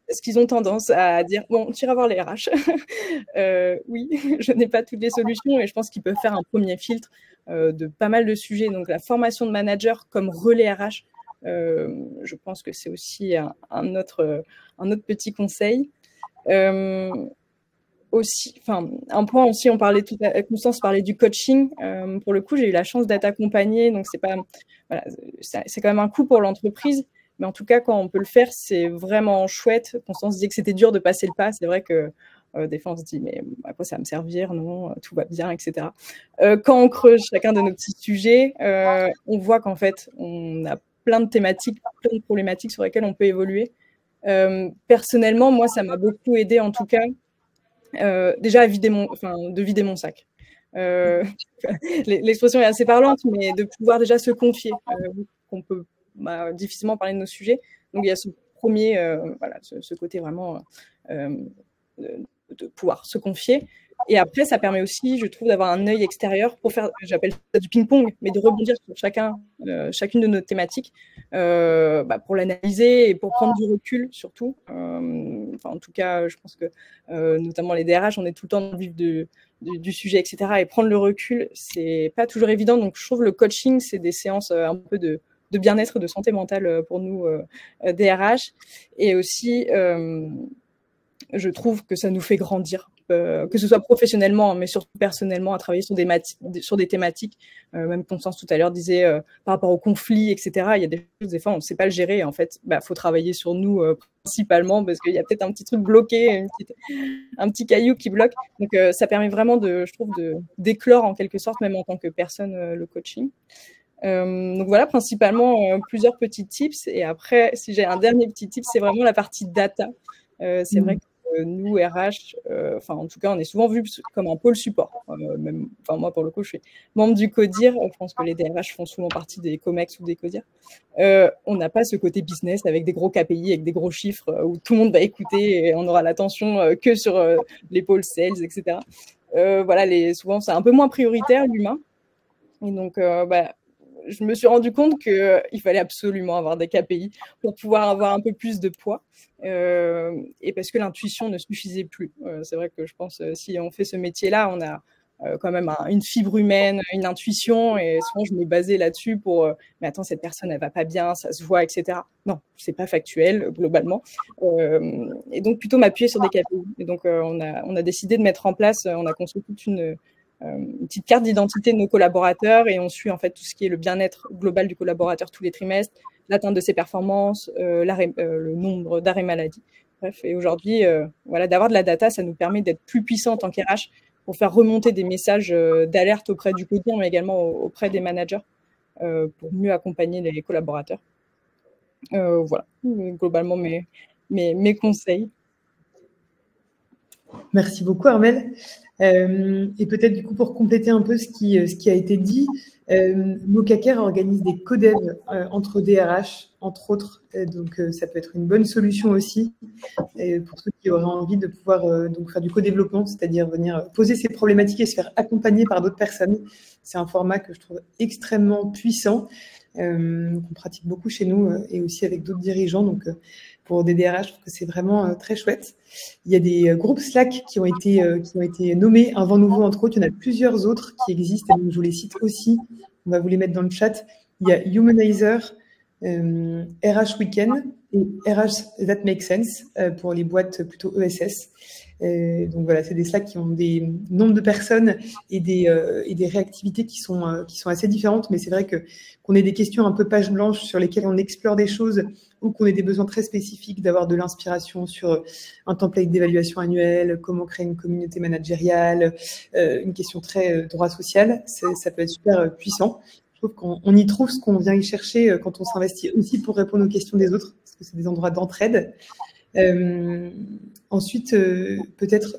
Parce qu'ils ont tendance à dire bon, tu iras voir les RH. Oui, je n'ai pas toutes les solutions et je pense qu'ils peuvent faire un premier filtre de pas mal de sujets. Donc la formation de manager comme relais RH, je pense que c'est aussi un autre petit conseil. Aussi, un point aussi, Constance parlait du coaching. Pour le coup, j'ai eu la chance d'être accompagnée, donc c'est quand même un coût pour l'entreprise. Mais en tout cas, quand on peut le faire, c'est vraiment chouette. Constance disait que c'était dur de passer le pas. C'est vrai que des fois, on se dit, mais à quoi ça va me servir? Non, tout va bien, etc. Quand on creuse chacun de nos petits sujets, on voit qu'en fait, on a plein de thématiques, plein de problématiques sur lesquelles on peut évoluer. Personnellement, moi, ça m'a beaucoup aidé, en tout cas, déjà à vider mon sac. L'expression est assez parlante, mais de pouvoir déjà se confier, qu'on peut difficilement parler de nos sujets. Donc il y a ce premier, ce côté vraiment de pouvoir se confier. Et après, ça permet aussi, je trouve, d'avoir un œil extérieur pour faire, j'appelle ça du ping-pong, mais de rebondir sur chacune de nos thématiques pour l'analyser et pour prendre du recul surtout. En tout cas, je pense que notamment les DRH, on est tout le temps dans le vif du sujet, etc. Et prendre le recul, c'est pas toujours évident. Donc, je trouve le coaching, c'est des séances un peu de bien-être, de santé mentale pour nous, DRH. Et aussi, je trouve que ça nous fait grandir, que ce soit professionnellement, mais surtout personnellement, à travailler sur des thématiques. Même Constance tout à l'heure disait par rapport aux conflits, etc. Il y a des choses, des fois, on ne sait pas le gérer. En fait, faut travailler sur nous principalement parce qu'il y a peut-être un petit truc bloqué, un petit caillou qui bloque. Donc, ça permet vraiment, je trouve, d'éclore en quelque sorte, même en tant que personne, le coaching. Donc voilà, principalement plusieurs petits tips. Et après, si j'ai un dernier petit tip, c'est vraiment la partie data. C'est vrai que nous, RH, en tout cas, on est souvent vu comme un pôle support. Moi, pour le coup, je suis membre du CODIR. Je pense que les DRH font souvent partie des COMEX ou des CODIR. On n'a pas ce côté business avec des gros KPI, avec des gros chiffres où tout le monde va écouter et on aura l'attention que sur les pôles sales, etc. Souvent, c'est un peu moins prioritaire, l'humain. Et donc, je me suis rendu compte qu'il fallait absolument avoir des KPI pour pouvoir avoir un peu plus de poids et parce que l'intuition ne suffisait plus. C'est vrai que je pense si on fait ce métier-là, on a quand même une fibre humaine, une intuition, et souvent je me basais là-dessus pour mais attends, cette personne elle va pas bien, ça se voit, etc. Non, c'est pas factuel globalement, et donc plutôt m'appuyer sur des KPI. Et donc on a décidé de mettre en place, on a construit toute une petite carte d'identité de nos collaborateurs, et on suit en fait tout ce qui est le bien-être global du collaborateur tous les trimestres, l'atteinte de ses performances, le nombre d'arrêts maladie. Bref, et aujourd'hui, voilà, d'avoir de la data, ça nous permet d'être plus puissants en tant qu'RH pour faire remonter des messages d'alerte auprès du quotidien, mais également auprès des managers, pour mieux accompagner les collaborateurs. Voilà, globalement mes conseils. Merci beaucoup, Armelle. Et peut-être du coup pour compléter un peu ce qui a été dit, Mocacare organise des codev entre DRH, entre autres, donc ça peut être une bonne solution aussi pour ceux qui auraient envie de pouvoir donc faire du co-développement, c'est-à-dire venir poser ses problématiques et se faire accompagner par d'autres personnes. C'est un format que je trouve extrêmement puissant, qu'on pratique beaucoup chez nous et aussi avec d'autres dirigeants. Donc pour des DRH, je trouve que c'est vraiment très chouette. Il y a des groupes Slack qui ont été nommés, un vent nouveau entre autres. Il y en a plusieurs autres qui existent, et donc je vous les cite aussi. On va vous les mettre dans le chat. Il y a Humanizer, RH Weekend et RH That Makes Sense pour les boîtes plutôt ESS. Donc voilà, c'est des Slack qui ont des nombres de personnes et des réactivités qui sont assez différentes, mais c'est vrai qu'on ait des questions un peu page blanche sur lesquelles on explore des choses, ou qu'on ait des besoins très spécifiques, d'avoir de l'inspiration sur un template d'évaluation annuelle, comment créer une communauté managériale, une question très droit social, ça peut être super puissant. Je trouve qu'on y trouve ce qu'on vient y chercher quand on s'investit aussi pour répondre aux questions des autres, parce que c'est des endroits d'entraide. Ensuite, peut-être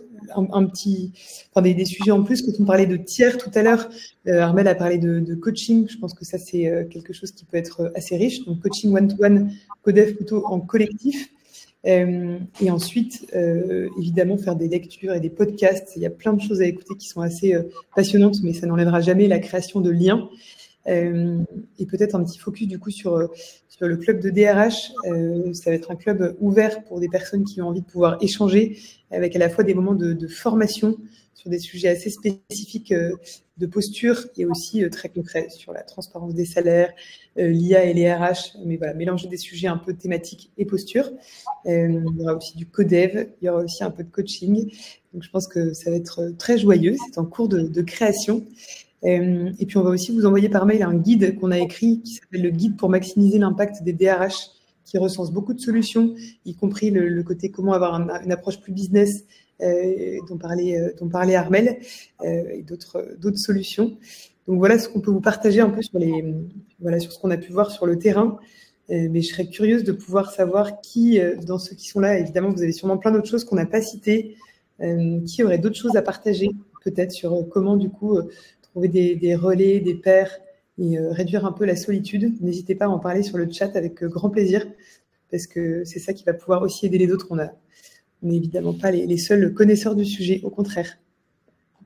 des sujets en plus. Quand on parlait de tiers tout à l'heure, Armelle a parlé de coaching. Je pense que ça, c'est quelque chose qui peut être assez riche. Donc, coaching one-to-one, codev plutôt en collectif. Et ensuite, évidemment, faire des lectures et des podcasts. Il y a plein de choses à écouter qui sont assez passionnantes, mais ça n'enlèvera jamais la création de liens. Et peut-être un petit focus du coup sur le club de DRH. Ça va être un club ouvert pour des personnes qui ont envie de pouvoir échanger, avec à la fois des moments de formation sur des sujets assez spécifiques de posture, et aussi très concrets sur la transparence des salaires, l'IA et les RH, mais voilà, mélanger des sujets un peu thématiques et posture. Il y aura aussi du codev, il y aura aussi un peu de coaching. Donc je pense que ça va être très joyeux, c'est en cours de création. Et puis, on va aussi vous envoyer par mail un guide qu'on a écrit qui s'appelle le guide pour maximiser l'impact des DRH, qui recense beaucoup de solutions, y compris le côté comment avoir une approche plus business dont parlait Armelle, et d'autres solutions. Donc, voilà ce qu'on peut vous partager un peu sur ce qu'on a pu voir sur le terrain. Mais je serais curieuse de pouvoir savoir qui, dans ceux qui sont là, évidemment, vous avez sûrement plein d'autres choses qu'on n'a pas citées, qui aurait d'autres choses à partager, peut-être sur comment, du coup, trouver des relais, des pairs, et réduire un peu la solitude. N'hésitez pas à en parler sur le chat avec grand plaisir, parce que c'est ça qui va pouvoir aussi aider les autres. On n'est évidemment pas les seuls connaisseurs du sujet, au contraire.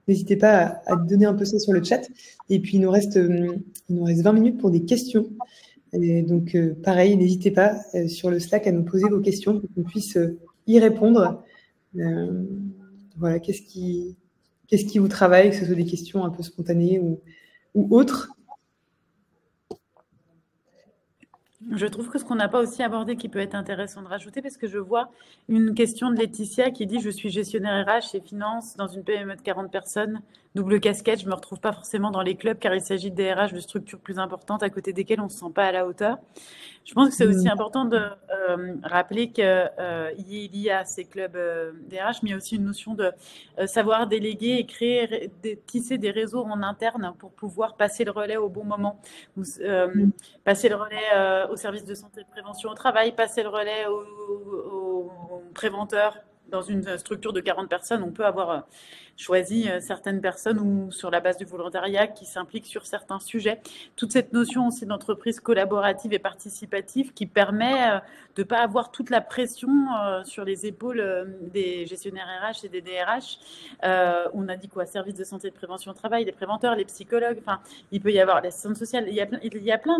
N'hésitez pas à donner un peu ça sur le chat. Et puis, il nous reste 20 minutes pour des questions. Et donc, pareil, n'hésitez pas sur le Slack à nous poser vos questions pour qu'on puisse y répondre. Voilà, qu'est-ce qui vous travaille, que ce soit des questions un peu spontanées ou autres? Je trouve que ce qu'on n'a pas aussi abordé qui peut être intéressant de rajouter, parce que je vois une question de Laetitia qui dit « Je suis gestionnaire RH et finance dans une PME de 40 personnes, double casquette, je ne me retrouve pas forcément dans les clubs car il s'agit de RH de structures plus importantes à côté desquelles on ne se sent pas à la hauteur. » Je pense que c'est aussi important de rappeler qu'il y a ces clubs DRH, mais il y a aussi une notion de savoir déléguer et créer, tisser des réseaux en interne pour pouvoir passer le relais au bon moment. Passer le relais au service de santé et de prévention au travail, passer le relais aux préventeurs. Dans une structure de 40 personnes, on peut avoir choisi certaines personnes ou sur la base du volontariat qui s'impliquent sur certains sujets. Toute cette notion aussi d'entreprise collaborative et participative qui permet de ne pas avoir toute la pression sur les épaules des gestionnaires RH et des DRH. On a dit quoi? Service de santé et de prévention au travail, les préventeurs, les psychologues, enfin, il peut y avoir l'assistante sociale. Il y a plein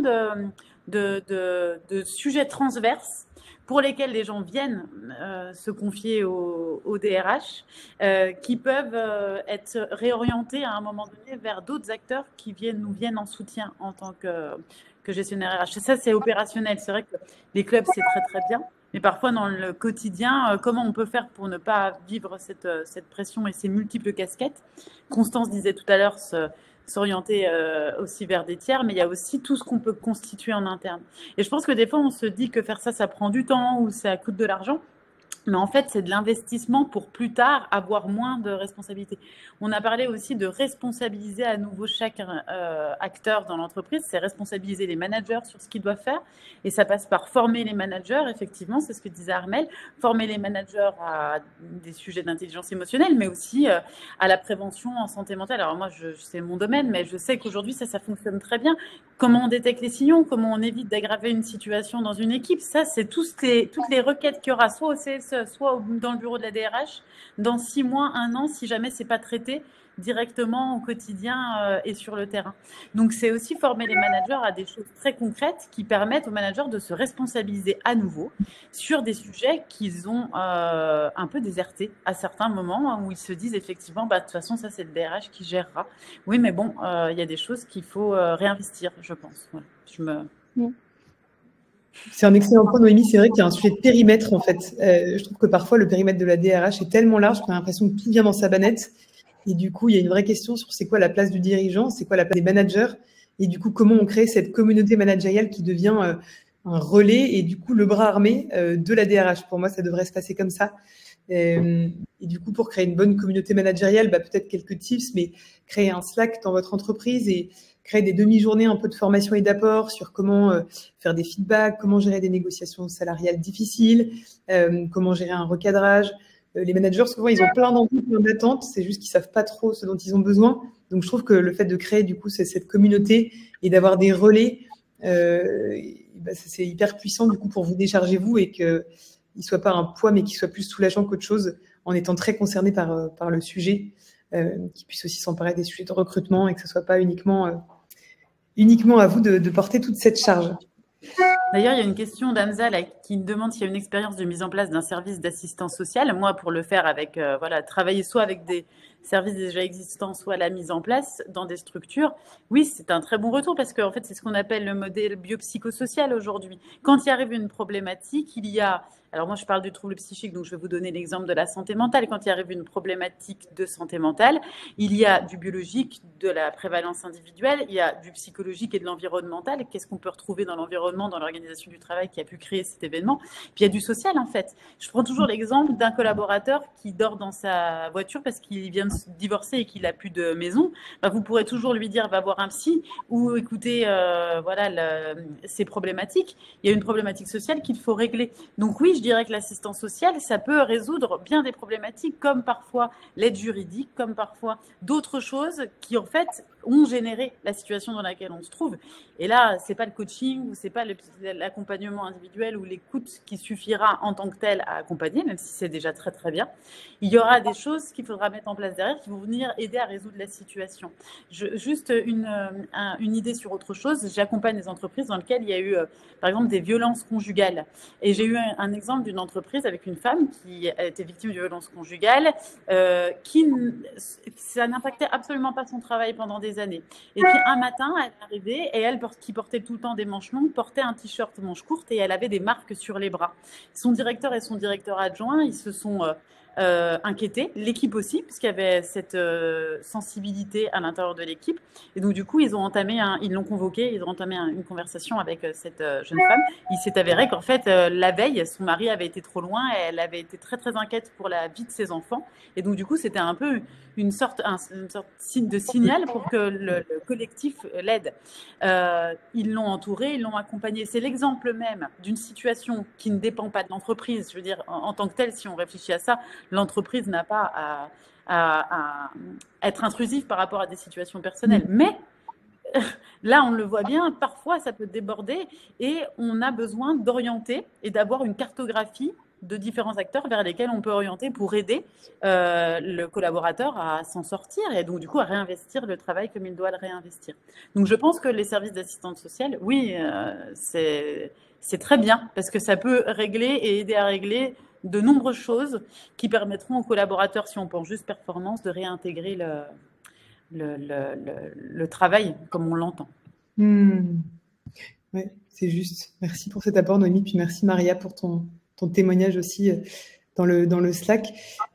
de sujets transverses pour lesquels les gens viennent se confier au DRH, qui peuvent être réorientés à un moment donné vers d'autres acteurs qui nous viennent en soutien en tant que gestionnaire RH. Et ça, c'est opérationnel. C'est vrai que les clubs, c'est très, très bien. Mais parfois, dans le quotidien, comment on peut faire pour ne pas vivre cette pression et ces multiples casquettes? Constance disait tout à l'heure s'orienter aussi vers des tiers, mais il y a aussi tout ce qu'on peut constituer en interne. Et je pense que des fois, on se dit que faire ça, ça prend du temps ou ça coûte de l'argent. Mais en fait, c'est de l'investissement pour plus tard avoir moins de responsabilités. On a parlé aussi de responsabiliser à nouveau chaque acteur dans l'entreprise. C'est responsabiliser les managers sur ce qu'ils doivent faire. Et ça passe par former les managers, effectivement, c'est ce que disait Armelle. Former les managers à des sujets d'intelligence émotionnelle, mais aussi à la prévention en santé mentale. Alors moi, c'est mon domaine, mais je sais qu'aujourd'hui, ça fonctionne très bien. Comment on détecte les signaux, comment on évite d'aggraver une situation dans une équipe. Ça, c'est toutes les requêtes qu'il y aura, soit au CSE, soit dans le bureau de la DRH, dans 6 mois, 1 an, si jamais ce n'est pas traité directement au quotidien et sur le terrain. Donc, c'est aussi former les managers à des choses très concrètes qui permettent aux managers de se responsabiliser à nouveau sur des sujets qu'ils ont un peu désertés à certains moments où ils se disent effectivement, de toute façon, ça, c'est le DRH qui gérera. Oui, mais bon, il y a des choses qu'il faut réinvestir, je pense. Voilà. C'est un excellent point, Noémie. C'est vrai qu'il y a un sujet de périmètre, en fait. Je trouve que parfois, le périmètre de la DRH est tellement large qu'on a l'impression que tout vient dans sa banette. Et du coup, il y a une vraie question sur c'est quoi la place du dirigeant, c'est quoi la place des managers, et du coup, comment on crée cette communauté managériale qui devient un relais et du coup, le bras armé de la DRH. Pour moi, ça devrait se passer comme ça. Et du coup, pour créer une bonne communauté managériale, peut-être quelques tips, mais créer un Slack dans votre entreprise et créer des demi-journées un peu de formation et d'apport sur comment faire des feedbacks, comment gérer des négociations salariales difficiles, comment gérer un recadrage. Les managers, souvent, ils ont plein d'envies, plein d'attentes, c'est juste qu'ils savent pas trop ce dont ils ont besoin. Donc, je trouve que le fait de créer, du coup, cette communauté et d'avoir des relais, c'est hyper puissant, du coup, pour vous décharger, vous, et qu'il ne soit pas un poids, mais qu'il soit plus soulageant qu'autre chose, en étant très concerné par le sujet, qu'il puisse aussi s'emparer des sujets de recrutement et que ce ne soit pas uniquement à vous de porter toute cette charge. D'ailleurs, il y a une question d'Amza qui me demande s'il y a une expérience de mise en place d'un service d'assistance sociale. Moi, pour le faire avec, travailler soit avec des services déjà existants, soit la mise en place dans des structures, oui, c'est un très bon retour parce qu'en fait, c'est ce qu'on appelle le modèle biopsychosocial aujourd'hui. Quand il arrive une problématique, il y a... Alors moi, je parle du trouble psychique, donc je vais vous donner l'exemple de la santé mentale. Quand il arrive une problématique de santé mentale, il y a du biologique, de la prévalence individuelle, il y a du psychologique et de l'environnemental. Qu'est-ce qu'on peut retrouver dans l'environnement, dans l'organisation du travail qui a pu créer cet événement? Puis il y a du social, en fait. Je prends toujours l'exemple d'un collaborateur qui dort dans sa voiture parce qu'il vient de se divorcer et qu'il n'a plus de maison. Vous pourrez toujours lui dire, va voir un psy ou écouter ces problématiques. Il y a une problématique sociale qu'il faut régler. Donc oui, je dirais que l'assistance sociale, ça peut résoudre bien des problématiques, comme parfois l'aide juridique, comme parfois d'autres choses qui, en fait, ont généré la situation dans laquelle on se trouve. Et là, ce n'est pas le coaching ou ce n'est pas l'accompagnement individuel ou l'écoute qui suffira en tant que tel à accompagner, même si c'est déjà très, très bien. Il y aura des choses qu'il faudra mettre en place derrière qui vont venir aider à résoudre la situation. Juste une idée sur autre chose. J'accompagne des entreprises dans lesquelles il y a eu, par exemple, des violences conjugales. Et j'ai eu un exemple d'une entreprise avec une femme qui a été victime de violences conjugales, ça n'impactait absolument pas son travail pendant des années. Et puis un matin, elle est arrivée et elle, qui portait tout le temps des manches longues, portait un t-shirt manches courtes et elle avait des marques sur les bras. Son directeur et son directeur adjoint, ils se sont inquiétés, l'équipe aussi, puisqu'il y avait cette sensibilité à l'intérieur de l'équipe. Et donc, du coup, ils l'ont convoquée, ils ont entamé une conversation avec cette jeune femme. Il s'est avéré qu'en fait, la veille, son mari avait été trop loin et elle avait été très, très inquiète pour la vie de ses enfants. Et donc, du coup, c'était un peu une sorte de signal pour que le collectif l'aide. Ils l'ont entourée, ils l'ont accompagnée. C'est l'exemple même d'une situation qui ne dépend pas de l'entreprise. Je veux dire, en tant que telle, si on réfléchit à ça, l'entreprise n'a pas à être intrusive par rapport à des situations personnelles. Mais là, on le voit bien, parfois ça peut déborder et on a besoin d'orienter et d'avoir une cartographie de différents acteurs vers lesquels on peut orienter pour aider le collaborateur à s'en sortir et donc du coup à réinvestir le travail comme il doit le réinvestir. Donc je pense que les services d'assistance sociale, oui, c'est très bien parce que ça peut régler et aider à régler de nombreuses choses qui permettront aux collaborateurs, si on pense juste performance, de réintégrer le travail comme on l'entend. Oui, c'est juste. Merci pour cet apport, Noémie. Puis merci, Maria, pour ton témoignage aussi dans le Slack.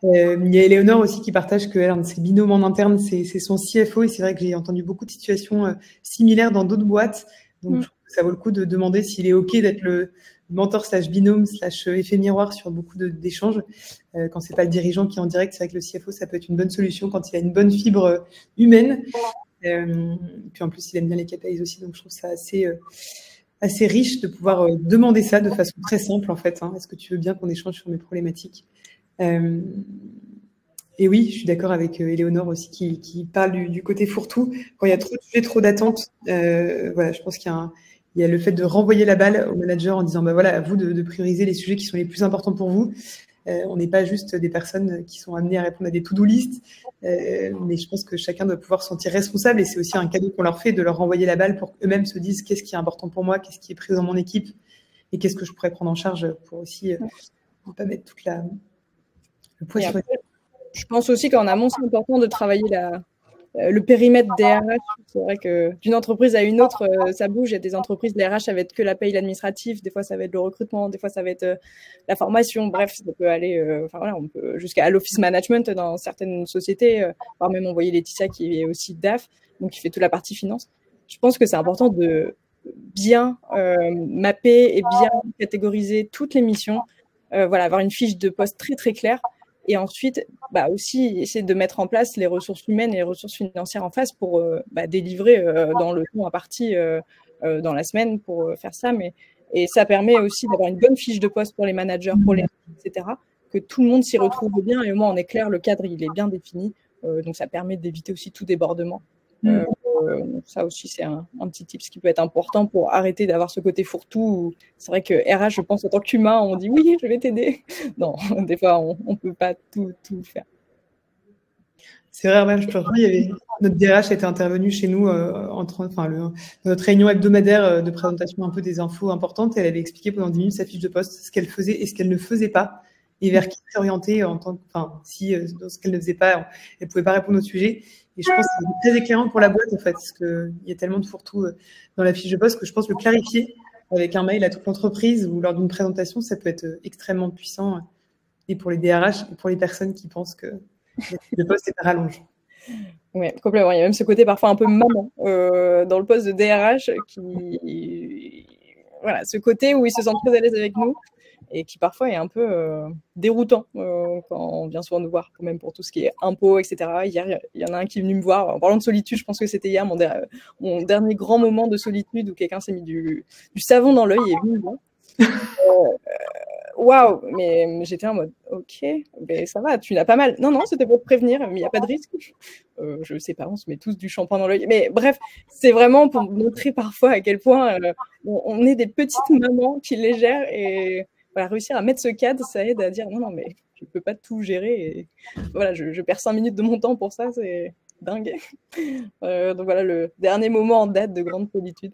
Il y a Éléonore aussi qui partage qu'un de ses binômes en interne, c'est son CFO. Et c'est vrai que j'ai entendu beaucoup de situations similaires dans d'autres boîtes. Donc, je trouve que ça vaut le coup de demander s'il est OK d'être le mentor / binôme / effet miroir sur beaucoup d'échanges. Quand c'est pas le dirigeant qui est en direct, c'est vrai que le CFO, ça peut être une bonne solution quand il a une bonne fibre humaine. Puis en plus, il aime bien les KPIs aussi. Donc, je trouve ça assez riche de pouvoir demander ça de façon très simple, en fait. Est-ce que tu veux bien qu'on échange sur mes problématiques? Et oui, je suis d'accord avec Éléonore aussi qui parle du côté fourre-tout. Quand il y a trop de sujets, trop d'attentes, voilà, je pense qu'il y a le fait de renvoyer la balle au manager en disant, bah voilà, à vous de prioriser les sujets qui sont les plus importants pour vous. On n'est pas juste des personnes qui sont amenées à répondre à des to-do list, mais je pense que chacun doit pouvoir se sentir responsable et c'est aussi un cadeau qu'on leur fait de leur renvoyer la balle pour qu'eux-mêmes se disent qu'est-ce qui est important pour moi, qu'est-ce qui est présent dans mon équipe et qu'est-ce que je pourrais prendre en charge pour aussi ne pas mettre toute le poids sur les... Je pense aussi qu'en amont, c'est important de travailler le périmètre des RH. C'est vrai que d'une entreprise à une autre, ça bouge. Il y a des entreprises, les RH, ça va être que la paye, l'administratif. Des fois, ça va être le recrutement. Des fois, ça va être la formation. Bref, ça peut aller on peut jusqu'à l'office management dans certaines sociétés, voire même envoyer Laetitia qui est aussi DAF, donc qui fait toute la partie finance. Je pense que c'est important de bien mapper et bien catégoriser toutes les missions. Avoir une fiche de poste très, très claire. Et ensuite, aussi essayer de mettre en place les ressources humaines et les ressources financières en face pour délivrer dans le temps imparti dans la semaine pour faire ça. Et ça permet aussi d'avoir une bonne fiche de poste pour les managers, pour les etc., que tout le monde s'y retrouve bien. Et au moins, on est clair, le cadre, il est bien défini. Donc, ça permet d'éviter aussi tout débordement. Ça aussi, c'est un petit tips qui peut être important pour arrêter d'avoir ce côté fourre-tout. C'est vrai que RH, je pense, en tant qu'humain, on dit oui, je vais t'aider. Non, des fois, on ne peut pas tout faire. C'est vrai, même, je te rejoins, notre DRH était intervenu chez nous dans notre réunion hebdomadaire de présentation un peu des infos importantes. Elle avait expliqué pendant 10 minutes sa fiche de poste, ce qu'elle faisait et ce qu'elle ne faisait pas, et vers qui s'orienter si dans ce qu'elle ne faisait pas, elle ne pouvait pas répondre au sujet. Et je pense que c'est très éclairant pour la boîte, en fait, parce qu'il y a tellement de fourre-tout dans la fiche de poste que je pense le clarifier avec un mail à toute l'entreprise ou lors d'une présentation, ça peut être extrêmement puissant, et pour les DRH et pour les personnes qui pensent que le poste est à rallonge. Oui, complètement. Il y a même ce côté parfois un peu maman dans le poste de DRH ce côté où ils se sentent très à l'aise avec nous et qui parfois est un peu déroutant quand on vient souvent nous voir, quand même pour tout ce qui est impôts, etc. Hier, il y en a un qui est venu me voir. En parlant de solitude, je pense que c'était hier mon dernier grand moment de solitude où quelqu'un s'est mis du savon dans l'œil et est venu me voir. Waouh, mais j'étais en mode ok, mais ça va, tu n'as pas mal. Non, c'était pour te prévenir, mais il n'y a pas de risque. Je sais pas, on se met tous du shampoing dans l'œil. Mais bref, c'est vraiment pour montrer parfois à quel point on est des petites mamans qui les gèrent et réussir à mettre ce cadre, ça aide à dire non, mais je peux pas tout gérer. Et je perds 5 minutes de mon temps pour ça, c'est dingue. Donc le dernier moment en date de grande solitude.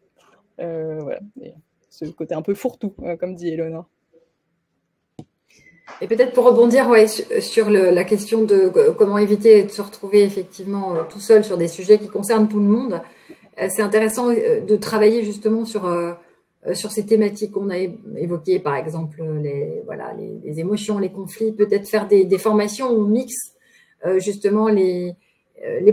Et ce côté un peu fourre-tout, comme dit Éléonore. Et peut-être pour rebondir sur la question de comment éviter de se retrouver effectivement tout seul sur des sujets qui concernent tout le monde, c'est intéressant de travailler justement sur ces thématiques qu'on a évoquées, par exemple les émotions, les conflits, peut-être faire des formations où on mixe justement les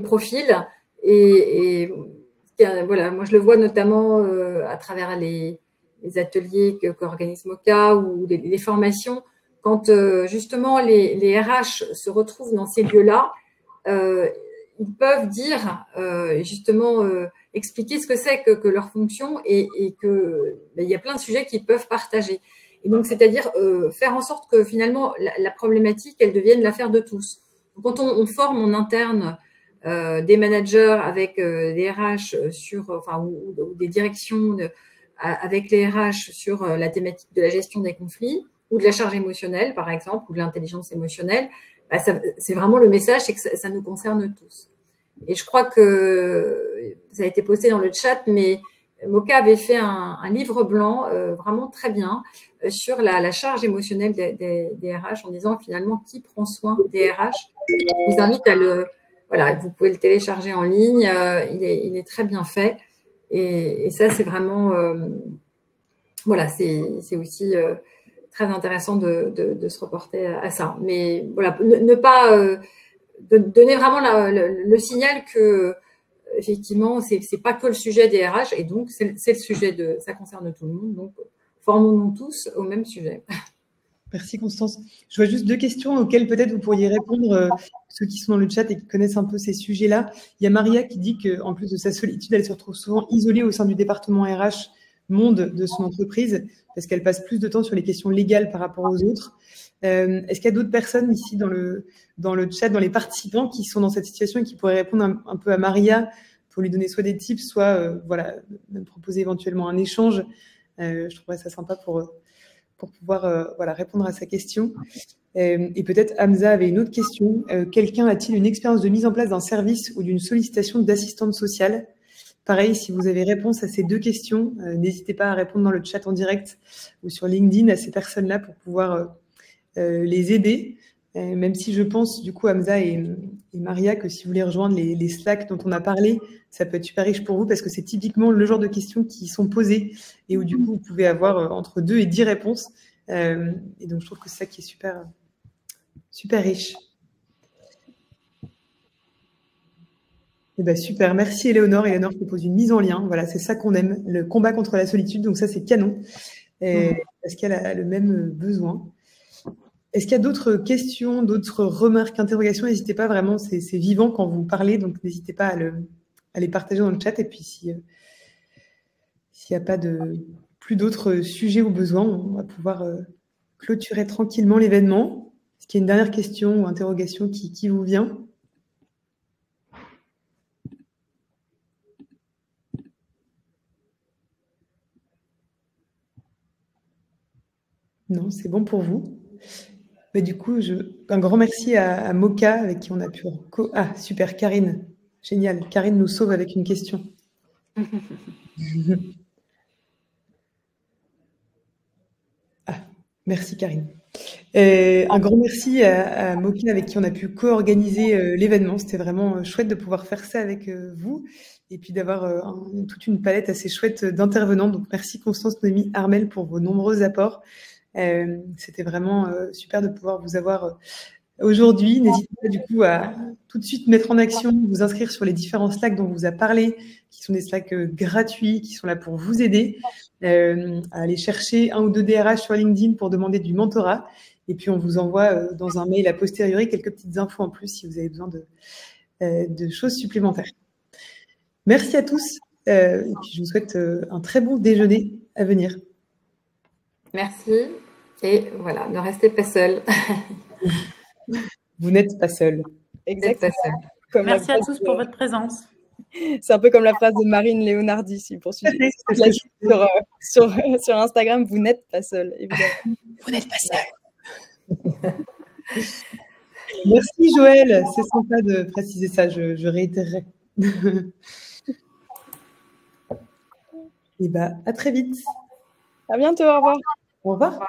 profils et moi je le vois notamment à travers les ateliers qu'organise MOCA ou les formations. Quand justement les RH se retrouvent dans ces lieux-là, ils peuvent dire justement expliquer ce que c'est que leur fonction et que il y a plein de sujets qu'ils peuvent partager. Et donc c'est-à-dire faire en sorte que finalement la problématique elle devienne l'affaire de tous. Donc, quand on forme en interne des managers avec des RH ou des directions avec les RH sur la thématique de la gestion des conflits ou de la charge émotionnelle, par exemple, ou de l'intelligence émotionnelle, c'est vraiment le message, c'est que ça nous concerne tous. Et je crois que ça a été posté dans le chat, mais Moka avait fait un livre blanc vraiment très bien sur la charge émotionnelle des RH en disant finalement qui prend soin des RH. Je vous invite à voilà, vous pouvez le télécharger en ligne. Il est très bien fait et ça c'est vraiment voilà, c'est aussi très intéressant de se reporter à ça. Mais voilà, ne pas donner vraiment le signal que effectivement, c'est pas que le sujet des RH et donc c'est le sujet ça concerne tout le monde. Donc, formons-nous tous au même sujet. Merci Constance. Je vois juste 2 questions auxquelles peut-être vous pourriez répondre, ceux qui sont dans le chat et qui connaissent un peu ces sujets-là. Il y a Maria qui dit qu'en plus de sa solitude, elle se retrouve souvent isolée au sein du département RH monde de son entreprise parce qu'elle passe plus de temps sur les questions légales par rapport aux autres. Est-ce qu'il y a d'autres personnes ici dans le chat, dans les participants qui sont dans cette situation et qui pourraient répondre un peu à Maria pour lui donner soit des tips, soit voilà, même proposer éventuellement un échange. Je trouverais ça sympa pour pouvoir voilà, répondre à sa question. Et peut-être Hamza avait une autre question. Quelqu'un a-t-il une expérience de mise en place d'un service ou d'une sollicitation d'assistante sociale? Pareil, si vous avez réponse à ces 2 questions, n'hésitez pas à répondre dans le chat en direct ou sur LinkedIn à ces personnes-là pour pouvoir les aider. Même si je pense, du coup, Hamza et Maria, que si vous voulez rejoindre les Slack dont on a parlé, ça peut être super riche pour vous parce que c'est typiquement le genre de questions qui sont posées et où, du coup, vous pouvez avoir entre 2 et 10 réponses. Et donc, je trouve que c'est ça qui est super, super riche. Eh ben, super, merci Éléonore. Éléonore propose une mise en lien. Voilà, c'est ça qu'on aime, le combat contre la solitude. Donc ça, c'est canon. Parce qu'elle a le même besoin. Est-ce qu'il y a d'autres questions, d'autres remarques, interrogations? N'hésitez pas, vraiment, c'est vivant quand vous parlez. Donc n'hésitez pas à les partager dans le chat. Et puis s'il n'y a pas plus d'autres sujets ou besoins, on va pouvoir clôturer tranquillement l'événement. Est-ce qu'il y a une dernière question ou interrogation qui vous vient? Non, c'est bon pour vous. Mais du coup, un grand merci à Moka avec qui on a pu... Ah, super, Karine. Génial. Karine nous sauve avec une question. Ah, merci Karine. Un grand merci à Moka avec qui on a pu co-organiser l'événement. C'était vraiment chouette de pouvoir faire ça avec vous et puis d'avoir toute une palette assez chouette d'intervenants. Donc merci Constance, Noémie, Armelle pour vos nombreux apports. C'était vraiment super de pouvoir vous avoir aujourd'hui. N'hésitez pas du coup à tout de suite mettre en action, vous inscrire sur les différents Slack dont on vous a parlé, qui sont des Slack gratuits, qui sont là pour vous aider, à aller chercher 1 ou 2 DRH sur LinkedIn pour demander du mentorat. Et puis, on vous envoie dans un mail a posteriori quelques petites infos en plus si vous avez besoin de choses supplémentaires. Merci à tous. Et puis, je vous souhaite un très bon déjeuner à venir. Merci. Et voilà, ne restez pas seul. Vous n'êtes pas seul. Exactement. Merci à tous pour votre présence. C'est un peu comme la phrase de Marine Léonardi, si poursuivez sur Instagram, vous n'êtes pas seul, évidemment. Vous n'êtes pas seul. Merci Joël, c'est sympa de préciser ça, je réitérerai. Et à très vite. À bientôt, au revoir. Au revoir.